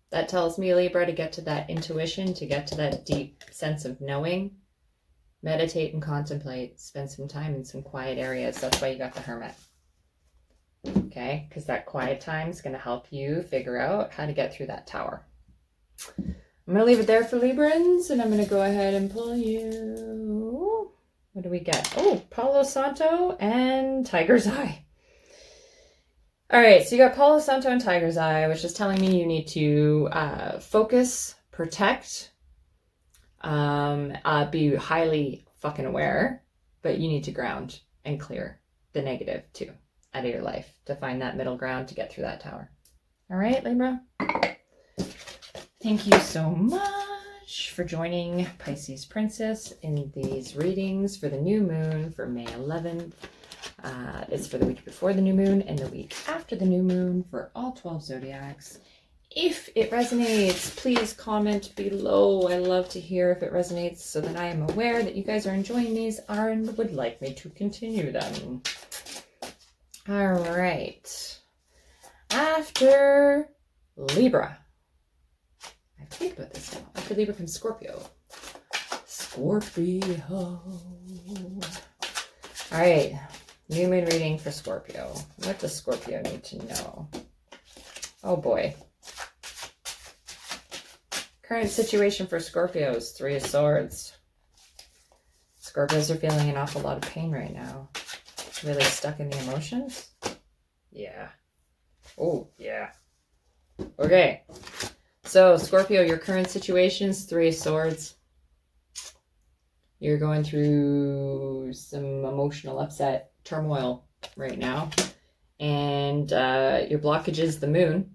That tells me, Libra, to get to that intuition, to get to that deep sense of knowing. Meditate and contemplate. Spend some time in some quiet areas. That's why you got the Hermit. Okay? Because that quiet time is going to help you figure out how to get through that Tower. I'm going to leave it there for Librans, and I'm going to go ahead and pull you. What do we get? Oh, Palo Santo and Tiger's Eye. All right, so you got Palo Santo and Tiger's Eye, which is telling me you need to focus, protect, be highly fucking aware, but you need to ground and clear the negative too out of your life to find that middle ground to get through that tower. All right, Libra? Thank you so much for joining Pisces Princess in these readings for the new moon for May 11th. It's for the week before the new moon and the week after the new moon for all 12 zodiacs. If it resonates, please comment below. I love to hear if it resonates so that I am aware that you guys are enjoying these and would like me to continue them. All right. After Libra. I think about this now. After Libra comes Scorpio. Scorpio. All right. New moon reading for Scorpio. What does Scorpio need to know? Oh boy. Current situation for Scorpios, 3 of Swords. Scorpios are feeling an awful lot of pain right now. Really stuck in the emotions? Yeah. Oh, yeah. Okay. So, Scorpio, your current situation is 3 of Swords. You're going through some emotional upset, turmoil right now. And your blockage is the moon,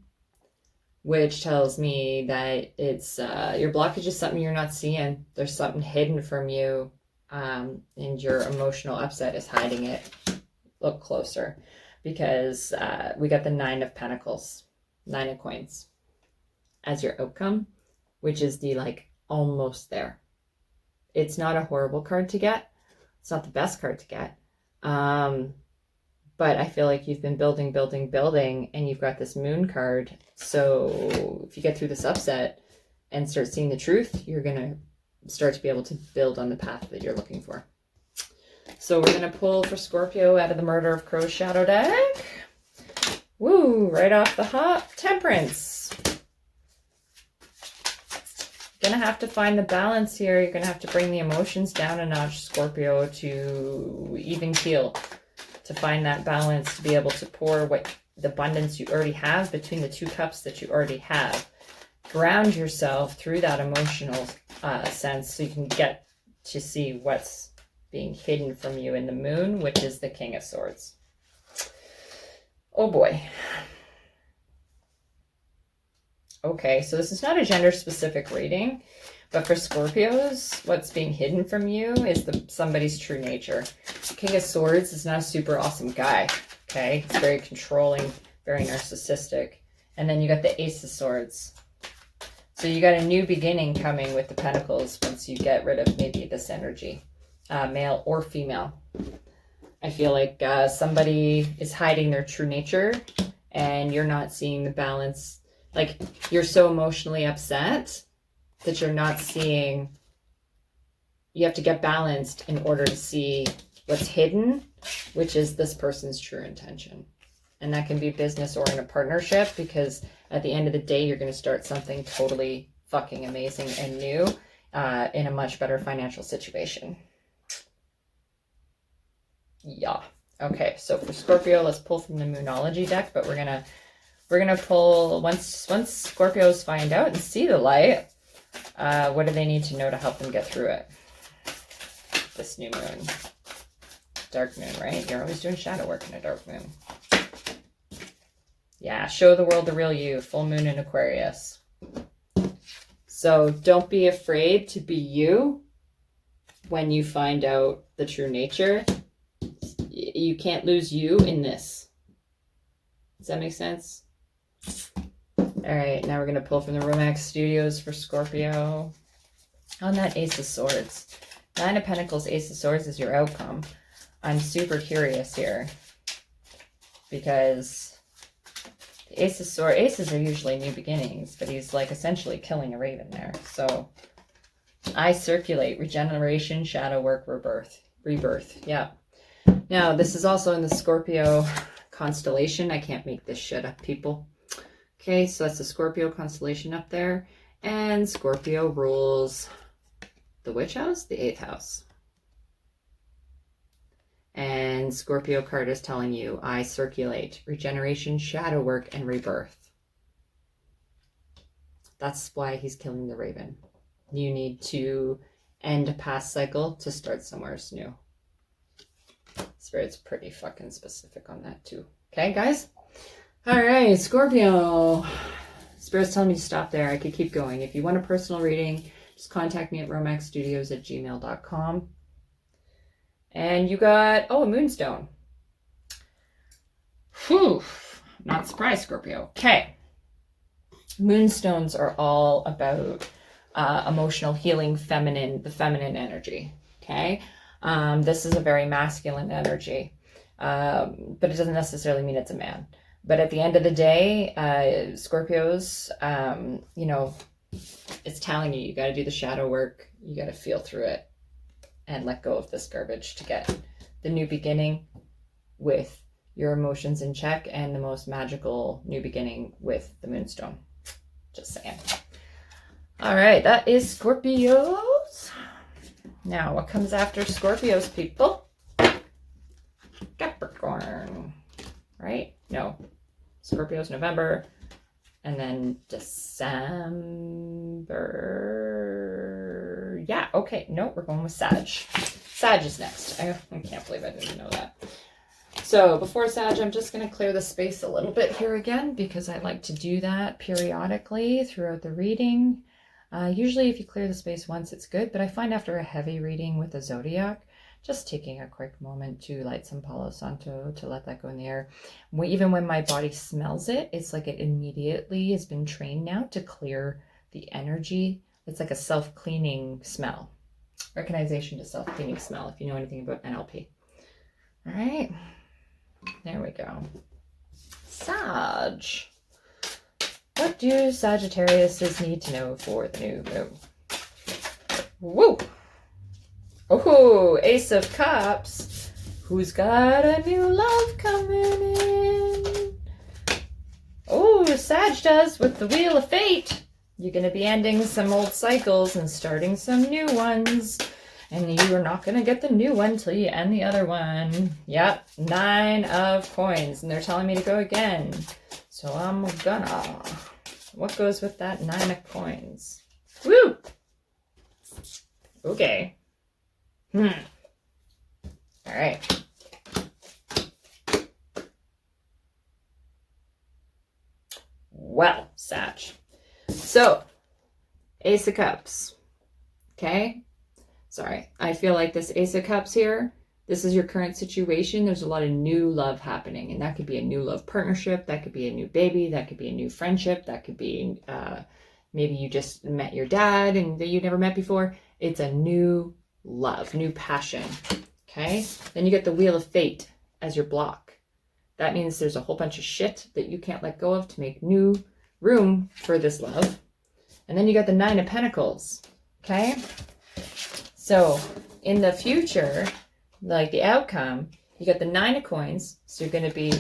which tells me that it's your blockage is something you're not seeing. There's something hidden from you, and your emotional upset is hiding it. Look closer, because we got the 9 of Pentacles, 9 of Coins as your outcome, which is the like almost there. It's not a horrible card to get. It's not the best card to get. But I feel like you've been building, and you've got this moon card. So if you get through this upset and start seeing the truth, you're going to start to be able to build on the path that you're looking for. So we're going to pull for Scorpio out of the Murder of Crows Shadow deck. Woo, right off the hop, Temperance. Gonna have to find the balance here. You're gonna have to bring the emotions down a notch, Scorpio, to even keel, to find that balance, to be able to pour what the abundance you already have between the 2 cups that you already have. Ground yourself through that emotional sense so you can get to see what's being hidden from you in the moon, which is the King of Swords. Oh boy. Okay, so this is not a gender-specific reading, but for Scorpios, what's being hidden from you is somebody's true nature. King of Swords is not a super awesome guy, okay? He's very controlling, very narcissistic. And then you got the Ace of Swords. So you got a new beginning coming with the Pentacles once you get rid of maybe this energy, male or female. I feel like somebody is hiding their true nature and you're not seeing the balance. Like, you're so emotionally upset that you're not seeing. You have to get balanced in order to see what's hidden, which is this person's true intention. And that can be business or in a partnership, because at the end of the day, you're going to start something totally fucking amazing and new in a much better financial situation. Yeah. Okay, so for Scorpio, let's pull from the Moonology deck, but we're gonna pull once Scorpios find out and see the light. What do they need to know to help them get through it? This new moon, dark moon, right? You're always doing shadow work in a dark moon. Yeah, show the world the real you. Full moon in Aquarius. So don't be afraid to be you when you find out the true nature. You can't lose you in this. Does that make sense? All right, now we're going to pull from the Romax Studios for Scorpio on that Ace of Swords. 9 of Pentacles, Ace of Swords is your outcome. I'm super curious here because the Ace of Swords, aces are usually new beginnings, but he's like essentially killing a raven there. So I circulate, regeneration, shadow work, rebirth. Yeah. Now, this is also in the Scorpio constellation. I can't make this shit up, people. Okay, so that's the Scorpio constellation up there. And Scorpio rules the which house? The 8th house. And And Scorpio card is telling you, I circulate regeneration, shadow work, and rebirth. That's why he's killing the raven. You need to end a past cycle to start somewhere new. Spirit's pretty fucking specific on that too. Okay, guys? All right, Scorpio. Spirit's telling me to stop there. I could keep going. If you want a personal reading, just contact me at romaxstudios@gmail.com. And you got, a moonstone. Whew. Not surprised, Scorpio. Okay. Moonstones are all about emotional healing, the feminine energy. Okay. This is a very masculine energy, but it doesn't necessarily mean it's a man. But at the end of the day, Scorpios, it's telling you, you got to do the shadow work. You got to feel through it and let go of this garbage to get the new beginning with your emotions in check and the most magical new beginning with the moonstone. Just saying. All right, that is Scorpios. Now, what comes after Scorpios, people? Capricorn, right? No. Scorpios, November, and then December. Yeah, okay. No, we're going with Sag. Sag is next. I can't believe I didn't know that. So before Sag, I'm just going to clear the space a little bit here again because I like to do that periodically throughout the reading. Usually if you clear the space once, it's good, but I find after a heavy reading with a zodiac, just taking a quick moment to light some Palo Santo to let that go in the air. Even when my body smells it, it's like it immediately has been trained now to clear the energy. It's like a self-cleaning smell. Recognition to self-cleaning smell, if you know anything about NLP. All right, there we go. Sag. What do Sagittariuses need to know for the new moon? Woo! Oh, Ace of Cups. Who's got a new love coming in? Oh, Sag does with the Wheel of Fate. You're going to be ending some old cycles and starting some new ones. And you are not going to get the new one till you end the other one. Yep, 9 of coins. And they're telling me to go again. So I'm gonna. What goes with that 9 of coins? Woo! Okay. All right. Well, Sag. So, Ace of Cups. Okay? Sorry. I feel like this Ace of Cups here, this is your current situation. There's a lot of new love happening, and that could be a new love partnership. That could be a new baby. That could be a new friendship. That could be maybe you just met your dad and that you never met before. It's a new love, new passion. Okay? Then you get the Wheel of Fate as your block. That means there's a whole bunch of shit that you can't let go of to make new room for this love. And then you got the 9 of Pentacles. Okay? So in the future, like the outcome, you got the 9 of coins. So you're going to be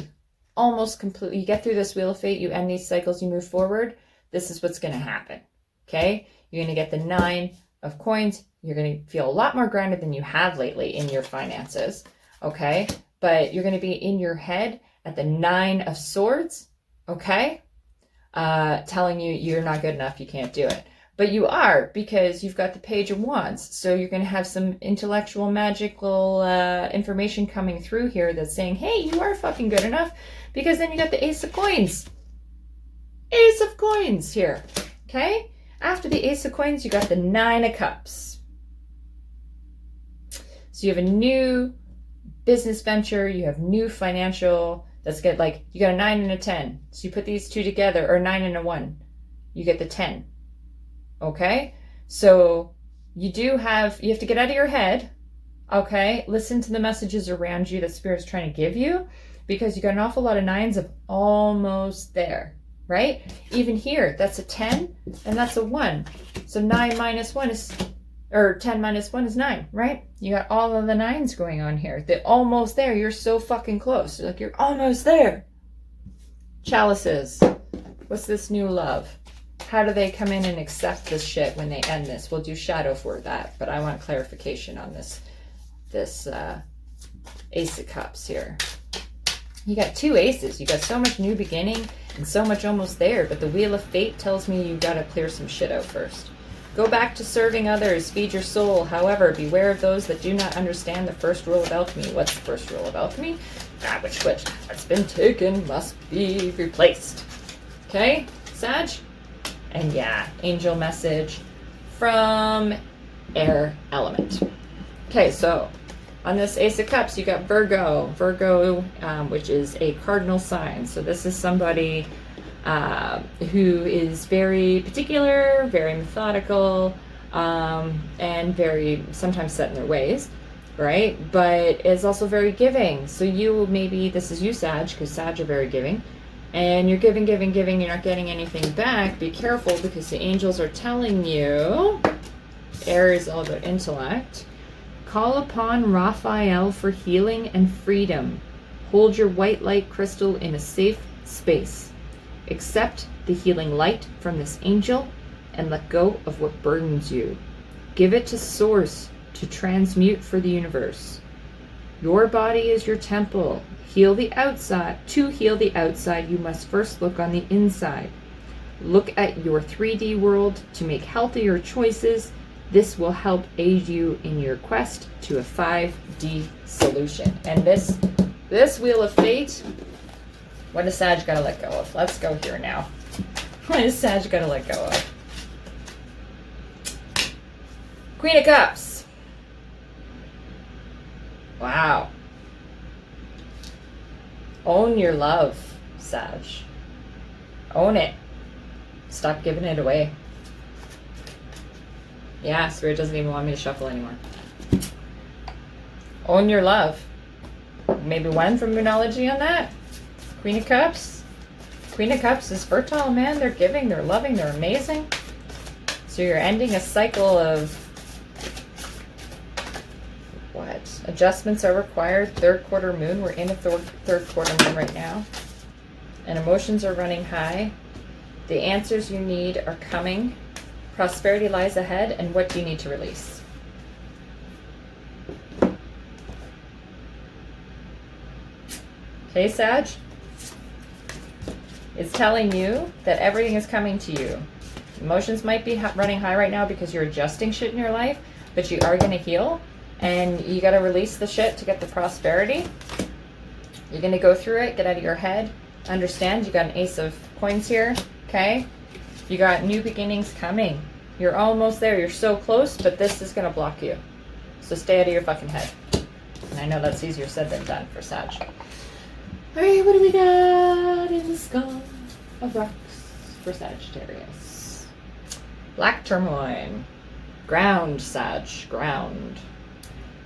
almost completely, you get through this Wheel of Fate, you end these cycles, you move forward. This is what's going to happen. Okay? You're going to get the 9 of coins. You're going to feel a lot more grounded than you have lately in your finances. Okay? But you're going to be in your head at the 9 of Swords. Okay? Telling you you're not good enough, you can't do it. But you are, because you've got the Page of Wands. So you're going to have some intellectual, magical information coming through here that's saying, hey, you are fucking good enough. Because then you got the Ace of Coins. Ace of Coins here. Okay? After the Ace of Coins, you got the 9 of Cups. So you have a new business venture. You have new financial. That's good. Like, you got a 9 and a 10. So you put these two together, or 9 and a 1. You get the 10. Okay? So you have to get out of your head. Okay? Listen to the messages around you that Spirit's trying to give you, because you got an awful lot of 9s of almost there. Right? Even here, that's a 10 and that's a 1. So 9 minus 1 is, or 10 minus 1 is 9, right? You got all of the 9s going on here. They're almost there. You're so fucking close. Like, you're almost there. Chalices. What's this new love? How do they come in and accept this shit when they end this? We'll do shadow for that, but I want clarification on this Ace of Cups here. You got 2 aces. You got so much new beginning and so much almost there, but the Wheel of Fate tells me you got to clear some shit out first. Go back to serving others, feed your soul. However, beware of those that do not understand the first rule of alchemy. What's the first rule of alchemy? That which has been taken must be replaced. Okay, Sag? And yeah, angel message from air element. Okay, so on this Ace of Cups, you got Virgo. Virgo, which is a cardinal sign. So this is somebody who is very particular, very methodical, and very sometimes set in their ways, right? But is also very giving. So you, maybe this is you, Sag, because Sag are very giving. And you're giving, you're not getting anything back. Be careful, because the angels are telling you, air is all about intellect. Call upon Raphael for healing and freedom. Hold your white light crystal in a safe space. Accept the healing light from this angel and let go of what burdens you. Give it to Source to transmute for the universe. Your body is your temple. Heal the outside. To heal the outside, you must first look on the inside. Look at your 3D world to make healthier choices. This will help aid you in your quest to a 5D solution. And this Wheel of Fate, what does Sag got to let go of? Let's go here now. What does Sag got to let go of? Queen of Cups. Wow. Own your love, Sag. Own it. Stop giving it away. Yeah, Spirit doesn't even want me to shuffle anymore. Own your love. Maybe one from Moonology on that. Queen of Cups. Queen of Cups is fertile, man. They're giving, they're loving, they're amazing. So you're ending a cycle of what? Adjustments are required. 3rd quarter moon. We're in a 3rd quarter moon right now. And emotions are running high. The answers you need are coming. Prosperity lies ahead, and what do you need to release? Okay, Sag? It's telling you that everything is coming to you. Emotions might be running high right now because you're adjusting shit in your life, but you are going to heal, and you got to release the shit to get the prosperity. You're going to go through it, get out of your head, understand you got an Ace of Coins here, okay? You got new beginnings coming. You're almost there. You're so close, but this is going to block you. So stay out of your fucking head. And I know that's easier said than done for Sag. All right, what do we got in the skull of rocks for Sagittarius? Black Tourmaline. Ground, Sag. Ground.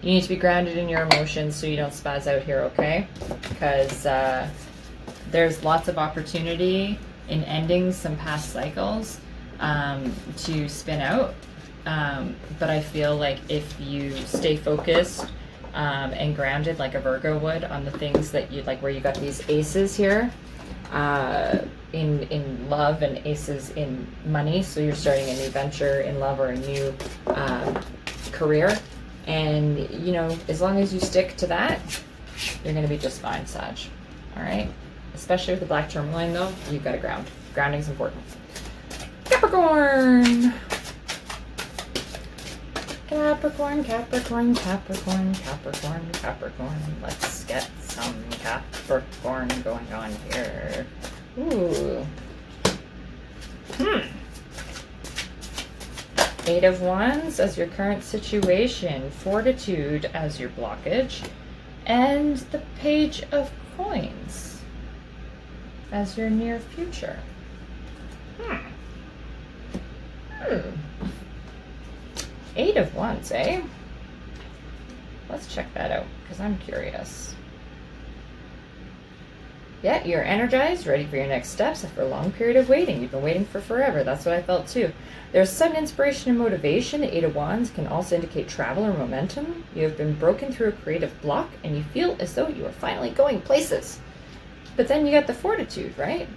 You need to be grounded in your emotions so you don't spaz out here, okay? Because there's lots of opportunity in ending some past cycles to spin out. But I feel like if you stay focused and grounded like a Virgo would on the things that you like, where you got these aces here in love and aces in money. So you're starting a new venture in love or a new career. And, you know, as long as you stick to that, you're going to be just fine, Sag. All right? Especially with the black tourmaline, though, you've got to ground. Grounding's important. Capricorn. Capricorn, Capricorn, Capricorn, Capricorn, Capricorn. Let's get some Capricorn going on here. Ooh. Eight of Wands as your current situation. Fortitude as your blockage. And the Page of Coins as your near future. Eight of Wands, eh? Let's check that out, because I'm curious. Yeah, you're energized, ready for your next steps after a long period of waiting. You've been waiting for forever. That's what I felt too. There's sudden inspiration and motivation. The Eight of Wands can also indicate travel or momentum. You have been broken through a creative block, and you feel as though you are finally going places. But then you got the Fortitude, right?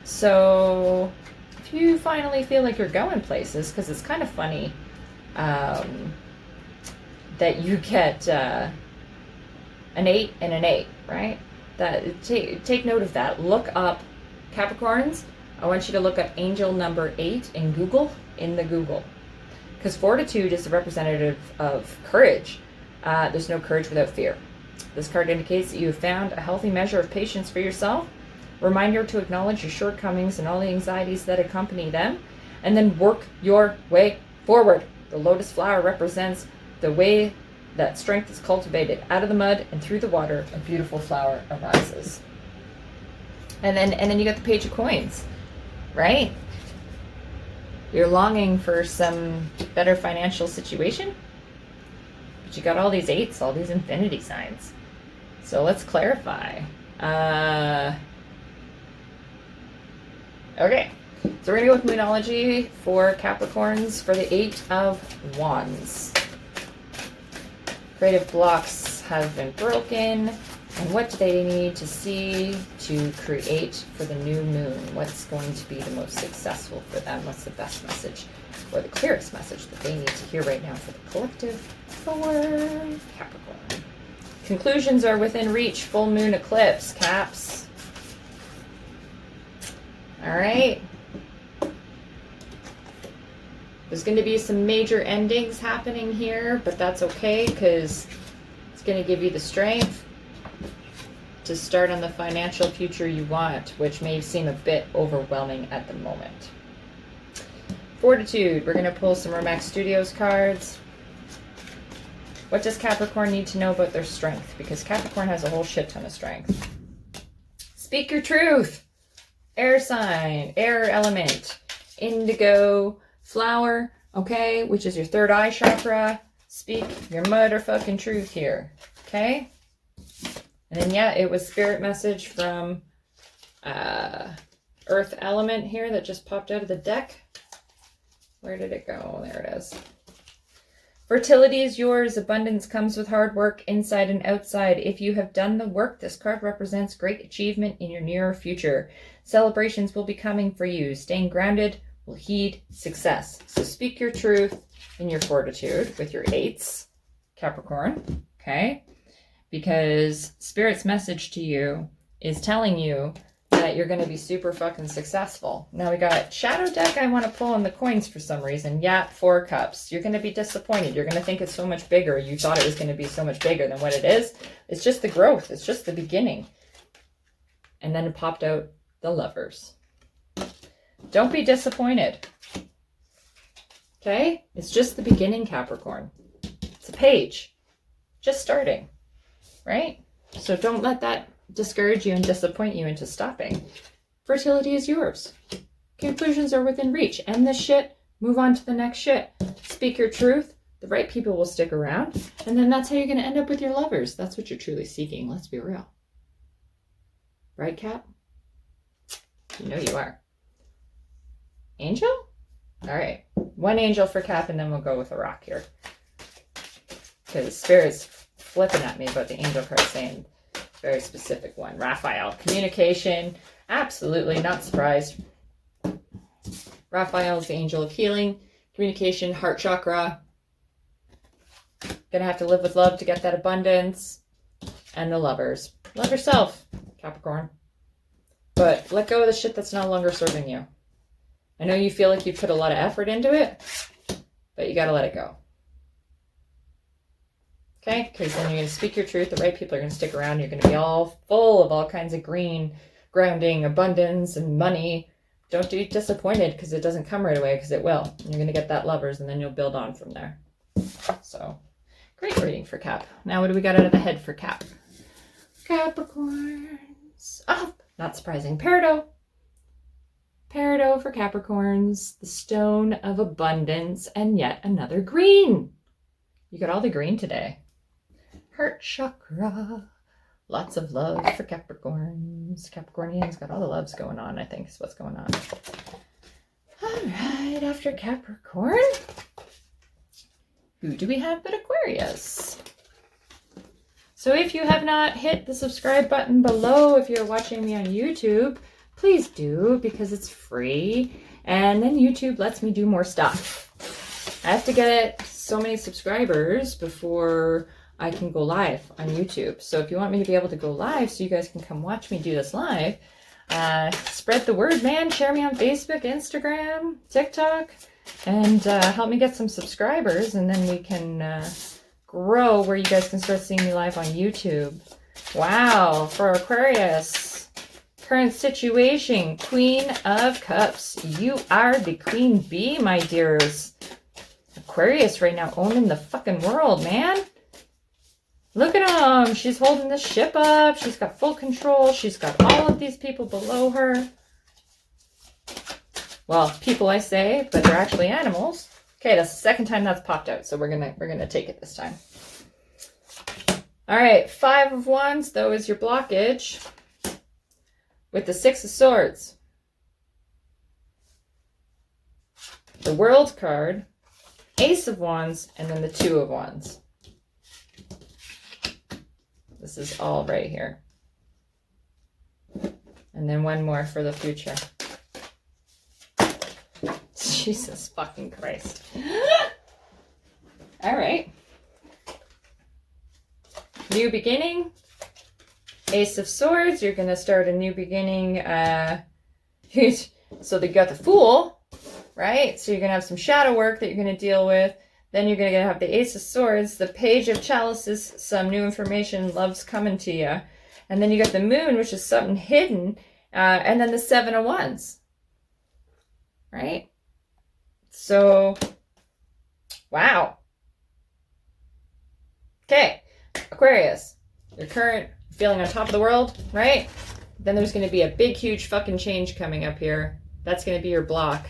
So if you finally feel like you're going places, because it's kind of funny that you get an 8 and an 8, right? Take note of that. Look up Capricorns. I want you to look up angel number 8 in the Google. Because fortitude is the representative of courage. There's no courage without fear. This card indicates that you have found a healthy measure of patience for yourself. Reminder to acknowledge your shortcomings and all the anxieties that accompany them, and then work your way forward. The lotus flower represents the way that strength is cultivated. Out of the mud and through the water, a beautiful flower arises. And then you got the Page of Coins, right? You're longing for some better financial situation, but you got all these 8s, all these infinity signs. So let's clarify. Okay, so we're going to go with Moonology for Capricorns for the 8 of Wands. Creative blocks have been broken. And what do they need to see to create for the new moon? What's going to be the most successful for them? What's the best message or the clearest message that they need to hear right now for the collective for Capricorn? Conclusions are within reach. Full moon eclipse. Caps. All right. There's going to be some major endings happening here, but that's okay because it's going to give you the strength to start on the financial future you want, which may seem a bit overwhelming at the moment. Fortitude. We're going to pull some Remax Studios cards. What does Capricorn need to know about their strength? Because Capricorn has a whole shit ton of strength. Speak your truth. Air sign, air element, indigo flower, okay, which is your third eye chakra. Speak your motherfucking truth here, okay? And then, yeah, it was spirit message from earth element here that just popped out of the deck. Where did it go? There it is. Fertility is yours. Abundance comes with hard work inside and outside. If you have done the work, this card represents great achievement in your near future. Celebrations will be coming for you. Staying grounded will heed success. So speak your truth in your fortitude with your 8s, Capricorn, okay? Because Spirit's message to you is telling you that you're going to be super fucking successful. Now we got Shadow Deck I want to pull on the coins for some reason. Yeah, 4 cups. You're going to be disappointed. You're going to think it's so much bigger. You thought it was going to be so much bigger than what it is. It's just the growth. It's just the beginning. And then it popped out the Lovers. Don't be disappointed. Okay? It's just the beginning, Capricorn. It's a page. Just starting. Right? So don't let that discourage you and disappoint you into stopping. Fertility is yours. Conclusions are within reach. End this shit. Move on to the next shit. Speak your truth. The right people will stick around. And then that's how you're going to end up with your lovers. That's what you're truly seeking. Let's be real. Right, Cap? You know you are. Angel? All right. 1 angel for Cap, and then we'll go with a rock here. Because Spirit's flipping at me about the angel card saying very specific one. Raphael. Communication. Absolutely. Not surprised. Raphael is the angel of healing. Communication. Heart chakra. Gonna have to live with love to get that abundance. And the Lovers. Love yourself, Capricorn. But let go of the shit that's no longer serving you. I know you feel like you put a lot of effort into it, but you got to let it go. Okay? Because then you're going to speak your truth. The right people are going to stick around. You're going to be all full of all kinds of green, grounding, abundance, and money. Don't be disappointed because it doesn't come right away, because it will. And you're going to get that Lovers, and then you'll build on from there. So, great reading for Cap. Now, what do we got out of the head for Cap? Capricorns. Oh, not surprising. Peridot. Peridot for Capricorns, the stone of abundance, and yet another green. You got all the green today. Heart chakra. Lots of love for Capricorns. Capricornians got all the loves going on, I think is what's going on. All right, after Capricorn, who do we have but Aquarius? So if you have not hit the subscribe button below, if you're watching me on YouTube, please do, because it's free. And then YouTube lets me do more stuff. I have to get so many subscribers before I can go live on YouTube. So if you want me to be able to go live so you guys can come watch me do this live, spread the word, man. Share me on Facebook, Instagram, TikTok, and help me get some subscribers, and then we can grow where you guys can start seeing me live on YouTube. Wow, for Aquarius, current situation, Queen of Cups. You are the queen bee, my dears. Aquarius right now owning the fucking world, man. Look at him. She's holding the ship up. She's got full control. She's got all of these people below her. Well, people I say, but they're actually animals. Okay, that's the second time that's popped out, so we're gonna take it this time. All right, 5 of Wands, though, is your blockage. With the 6 of Swords. The World card, Ace of Wands, and then the 2 of Wands. This is all right here. And then one more for the future. Jesus fucking Christ. All right. New beginning. Ace of Swords. You're going to start a new beginning. So they got the Fool, right? So you're going to have some shadow work that you're going to deal with. Then you're going to have the Ace of Swords, the Page of Chalices, some new information, love's coming to you. And then you got the Moon, which is something hidden. And then the 7 of Wands. Right? So, wow. Okay, Aquarius, your current feeling on top of the world, right? Then there's going to be a big, huge fucking change coming up here. That's going to be your block,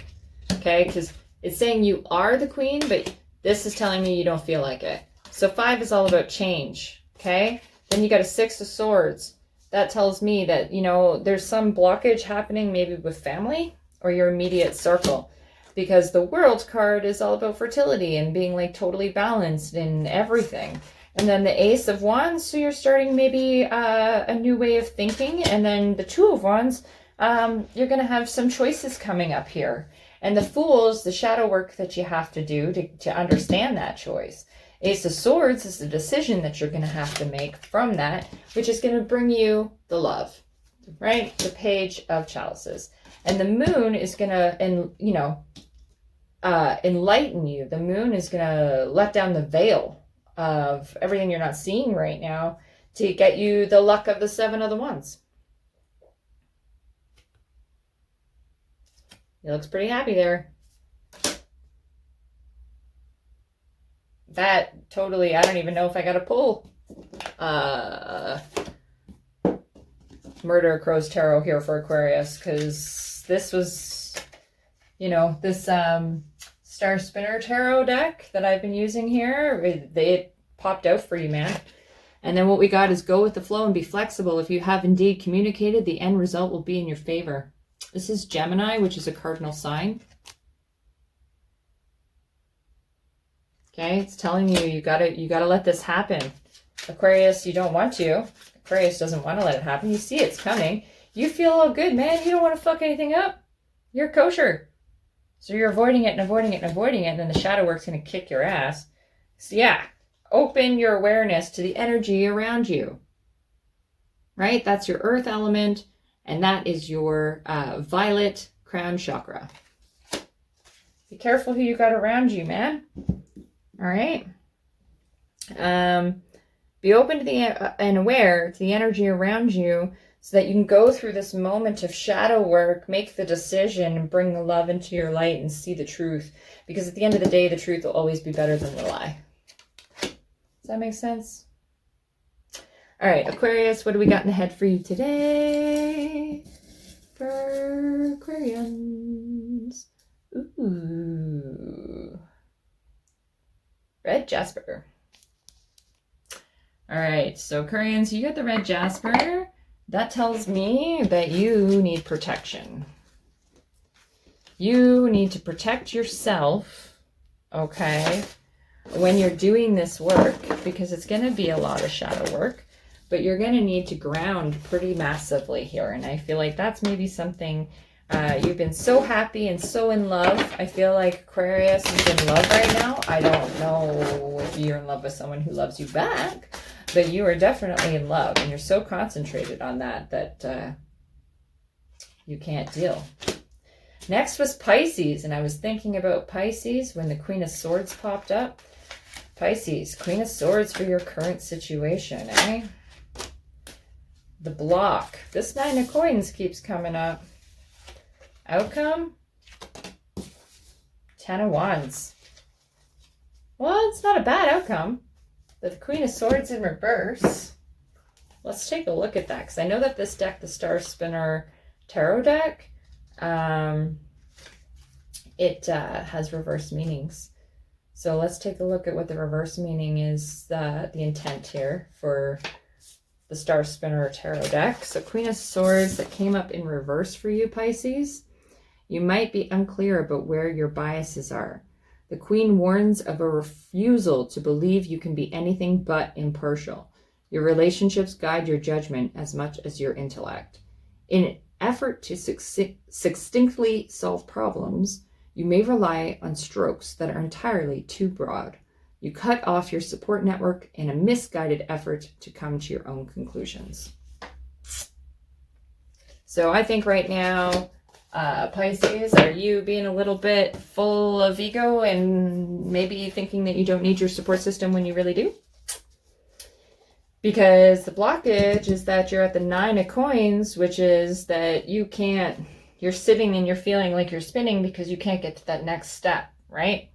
okay? Because it's saying you are the queen, but this is telling me you don't feel like it. So 5 is all about change, okay? Then you got a 6 of Swords. That tells me that, you know, there's some blockage happening maybe with family or your immediate circle. Because the World card is all about fertility and being like totally balanced in everything. And then the Ace of Wands, so you're starting maybe a new way of thinking. And then the 2 of Wands, you're going to have some choices coming up here. And the Fool is the shadow work that you have to do to understand that choice. Ace of Swords is the decision that you're going to have to make from that, which is going to bring you the love, right? The Page of Chalices. And the Moon is going to, enlighten you. The Moon is going to let down the veil of everything you're not seeing right now to get you the luck of the 7 of the Wands. He looks pretty happy there. That totally, I don't even know if I got to pull Murder Crow's Tarot here for Aquarius, because this was, this Star Spinner Tarot deck that I've been using here, it popped out for you, man. And then what we got is go with the flow and be flexible. If you have indeed communicated, the end result will be in your favor. This is Gemini, which is a cardinal sign. Okay, it's telling you, you gotta let this happen. Aquarius, you don't want to. Aquarius doesn't want to let it happen. You see it's coming. You feel all good, man. You don't want to fuck anything up. You're kosher. So you're avoiding it and avoiding it and avoiding it, and then the shadow work's going to kick your ass. So yeah, open your awareness to the energy around you. Right? That's your earth element, and that is your violet crown chakra. Be careful who you got around you, man. All right? Be open to and aware to the energy around you, so that you can go through this moment of shadow work, make the decision, and bring the love into your light and see the truth. Because at the end of the day, the truth will always be better than the lie. Does that make sense? All right, Aquarius, what do we got in the head for you today? For Aquarians. Ooh. Red Jasper. All right, so Aquarians, you got the Red Jasper. That tells me that you need protection. You need to protect yourself, okay, when you're doing this work, because it's going to be a lot of shadow work, but you're going to need to ground pretty massively here. And I feel like that's maybe something You've been so happy and so in love. I feel like Aquarius is in love right now. I don't know if you're in love with someone who loves you back, but you are definitely in love, and you're so concentrated on that you can't deal. Next was Pisces, and I was thinking about Pisces when the Queen of Swords popped up. Pisces, Queen of Swords for your current situation, eh? The block. This Nine of Coins keeps coming up. Outcome? 10 of Wands. Well, it's not a bad outcome. But the Queen of Swords in reverse. Let's take a look at that, because I know that this deck, the Star Spinner Tarot deck, it has reverse meanings. So let's take a look at what the reverse meaning is, the intent here for the Star Spinner Tarot deck. So Queen of Swords that came up in reverse for you, Pisces. You might be unclear about where your biases are. The Queen warns of a refusal to believe you can be anything but impartial. Your relationships guide your judgment as much as your intellect. In an effort to succinctly solve problems, you may rely on strokes that are entirely too broad. You cut off your support network in a misguided effort to come to your own conclusions. So I think right now, Pisces, are you being a little bit full of ego and maybe thinking that you don't need your support system when you really do? Because the blockage is that you're at the Nine of Coins, which is that you can't, you're sitting and you're feeling like you're spinning because you can't get to that next step, right?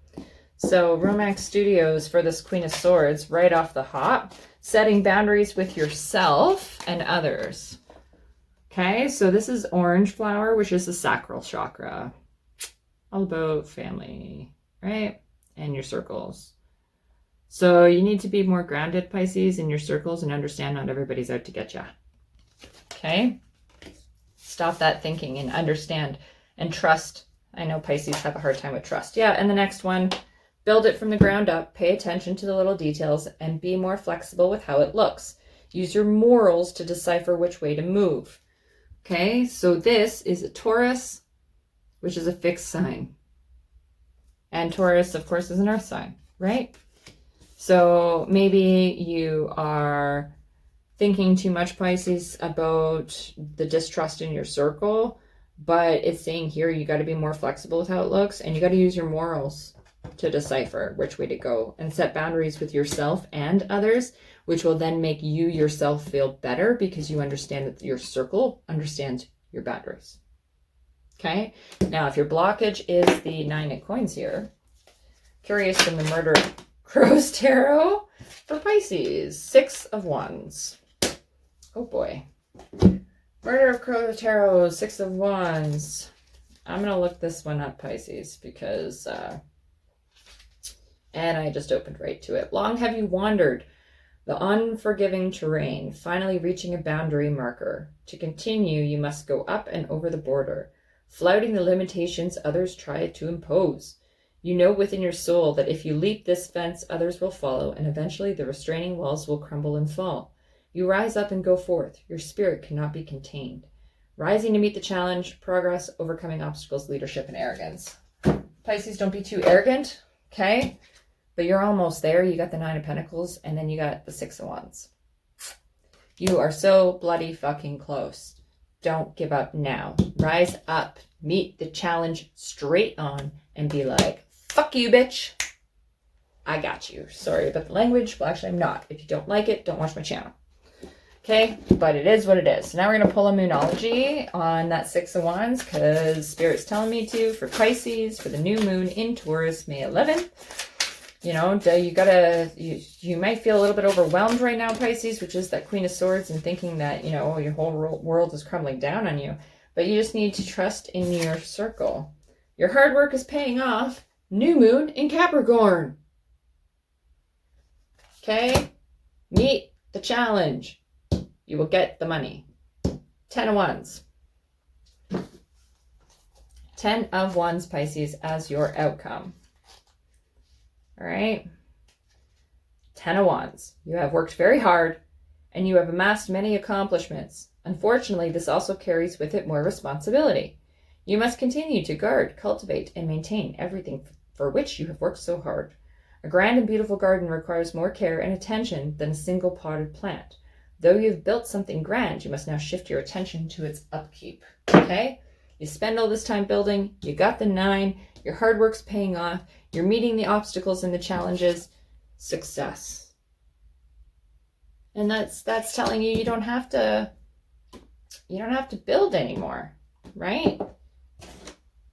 So Romance Studios for this Queen of Swords right off the hop, setting boundaries with yourself and others. Okay, so this is Orange Flower, which is the sacral chakra. All about family, right? And your circles. So you need to be more grounded, Pisces, in your circles and understand not everybody's out to get you. Okay? Stop that thinking and understand and trust. I know Pisces have a hard time with trust. Yeah, and the next one, build it from the ground up. Pay attention to the little details and be more flexible with how it looks. Use your morals to decipher which way to move. Okay, so this is a Taurus, which is a fixed sign. And Taurus, of course, is an earth sign, right? So maybe you are thinking too much, Pisces, about the distrust in your circle, but it's saying here you got to be more flexible with how it looks, and you got to use your morals to decipher which way to go and set boundaries with yourself and others, which will then make you yourself feel better because you understand that your circle understands your boundaries. Okay? Now, if your blockage is the Nine of Coins here, curious from the Murder Crows Tarot for Pisces, Six of Wands. Oh boy. Murder of Crows Tarot, Six of Wands. I'm going to look this one up, Pisces, because, and I just opened right to it. Long have you wandered the unforgiving terrain, finally reaching a boundary marker. To continue, you must go up and over the border, flouting the limitations others try to impose. You know within your soul that if you leap this fence, others will follow, and eventually the restraining walls will crumble and fall. You rise up and go forth. Your spirit cannot be contained. Rising to meet the challenge, progress, overcoming obstacles, leadership, and arrogance. Pisces, don't be too arrogant, okay? But you're almost there. You got the Nine of Pentacles, and then you got the Six of Wands. You are so bloody fucking close. Don't give up now. Rise up. Meet the challenge straight on and be like, fuck you, bitch. I got you. Sorry about the language. Well, actually, I'm not. If you don't like it, don't watch my channel. Okay? But it is what it is. So now we're going to pull a Moonology on that Six of Wands because Spirit's telling me to for Pisces for the new moon in Taurus, May 11th. You know, you might feel a little bit overwhelmed right now, Pisces, which is that Queen of Swords, and thinking that, you know, your whole world is crumbling down on you. But you just need to trust in your circle. Your hard work is paying off. New moon in Capricorn. Okay? Meet the challenge. You will get the money. 10 of Wands. 10 of Wands, Pisces, as your outcome. All right. 10 of Wands. You have worked very hard and you have amassed many accomplishments. Unfortunately, this also carries with it more responsibility. You must continue to guard, cultivate, and maintain everything for which you have worked so hard. A grand and beautiful garden requires more care and attention than a single potted plant. Though you've built something grand, you must now shift your attention to its upkeep. Okay? You spend all this time building, you got the 9, your hard work's paying off, you're meeting the obstacles and the challenges. Success. And that's telling you don't have to build anymore, right?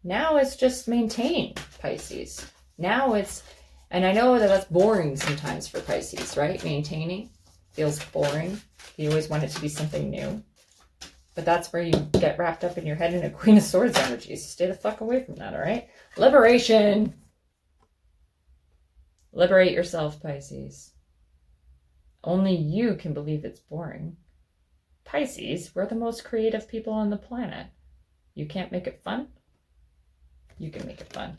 Now it's just maintain, Pisces. Now it's, and I know that that's boring sometimes for Pisces, right? Maintaining feels boring. You always want it to be something new. But that's where you get wrapped up in your head in a Queen of Swords energy. So stay the fuck away from that, all right? Liberation. Liberate yourself, Pisces. Only you can believe it's boring. Pisces, we're the most creative people on the planet. You can't make it fun? You can make it fun.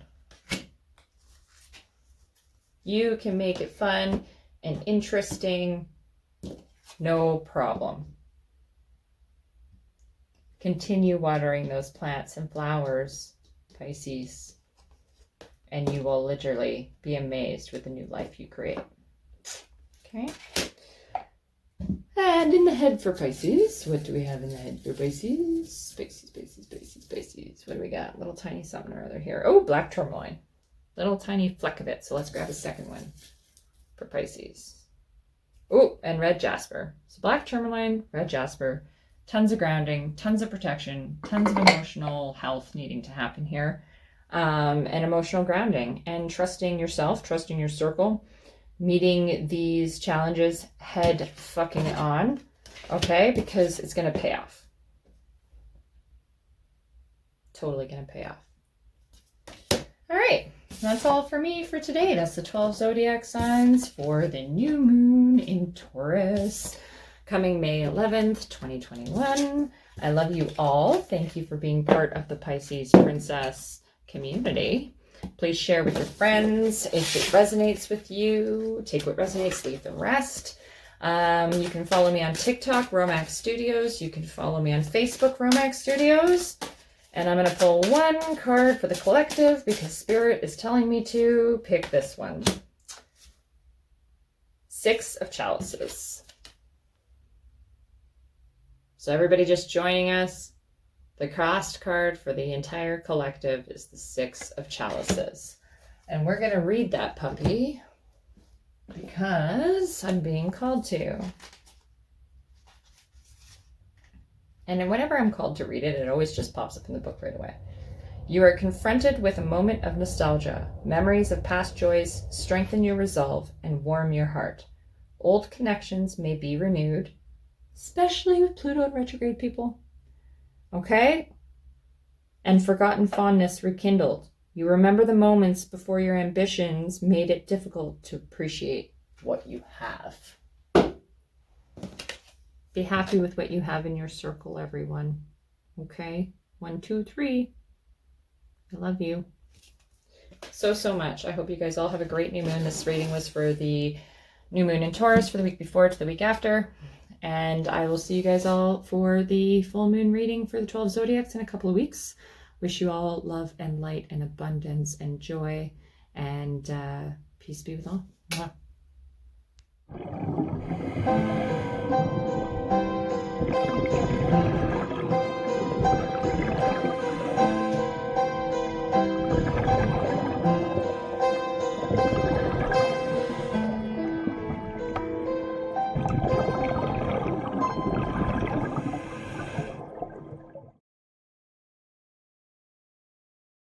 You can make it fun and interesting. No problem. Continue watering those plants and flowers, Pisces, and you will literally be amazed with the new life you create. Okay? And in the head for Pisces, what do we have in the head for Pisces? Pisces. What do we got? Little tiny something or other here. Oh, black tourmaline. Little tiny fleck of it. So let's grab a second one for Pisces. Oh, and red jasper. So black tourmaline, red jasper. Tons of grounding, tons of protection, tons of emotional health needing to happen here. And emotional grounding and trusting yourself, trusting your circle, meeting these challenges head fucking on, okay? Because it's going to pay off. Totally going to pay off. All right, that's all for me for today. That's the 12 zodiac signs for the new moon in Taurus, coming May 11th, 2021. I love you all. Thank you for being part of the Pisces Princess community. Please share with your friends if it resonates with you. Take what resonates, leave the rest. You can follow me on TikTok, Romax Studios. You can follow me on Facebook, Romax Studios. And I'm going to pull one card for the collective because Spirit is telling me to pick this one. 6 of Chalices. So everybody just joining us, the crossed card for the entire collective is the 6 of Chalices. And we're going to read that puppy because I'm being called to. And then whenever I'm called to read it, it always just pops up in the book right away. You are confronted with a moment of nostalgia. Memories of past joys strengthen your resolve and warm your heart. Old connections may be renewed, especially with Pluto in retrograde, people. Okay? And forgotten fondness rekindled. You remember the moments before your ambitions made it difficult to appreciate what you have. Be happy with what you have in your circle, everyone. Okay? 1, 2, 3. I love you so much. I hope you guys all have a great new moon. This reading was for the new moon in Taurus for the week before to the week after. And I will see you guys all for the full moon reading for the 12 zodiacs in a couple of weeks. Wish you all love and light and abundance and joy. And peace be with all. Mwah.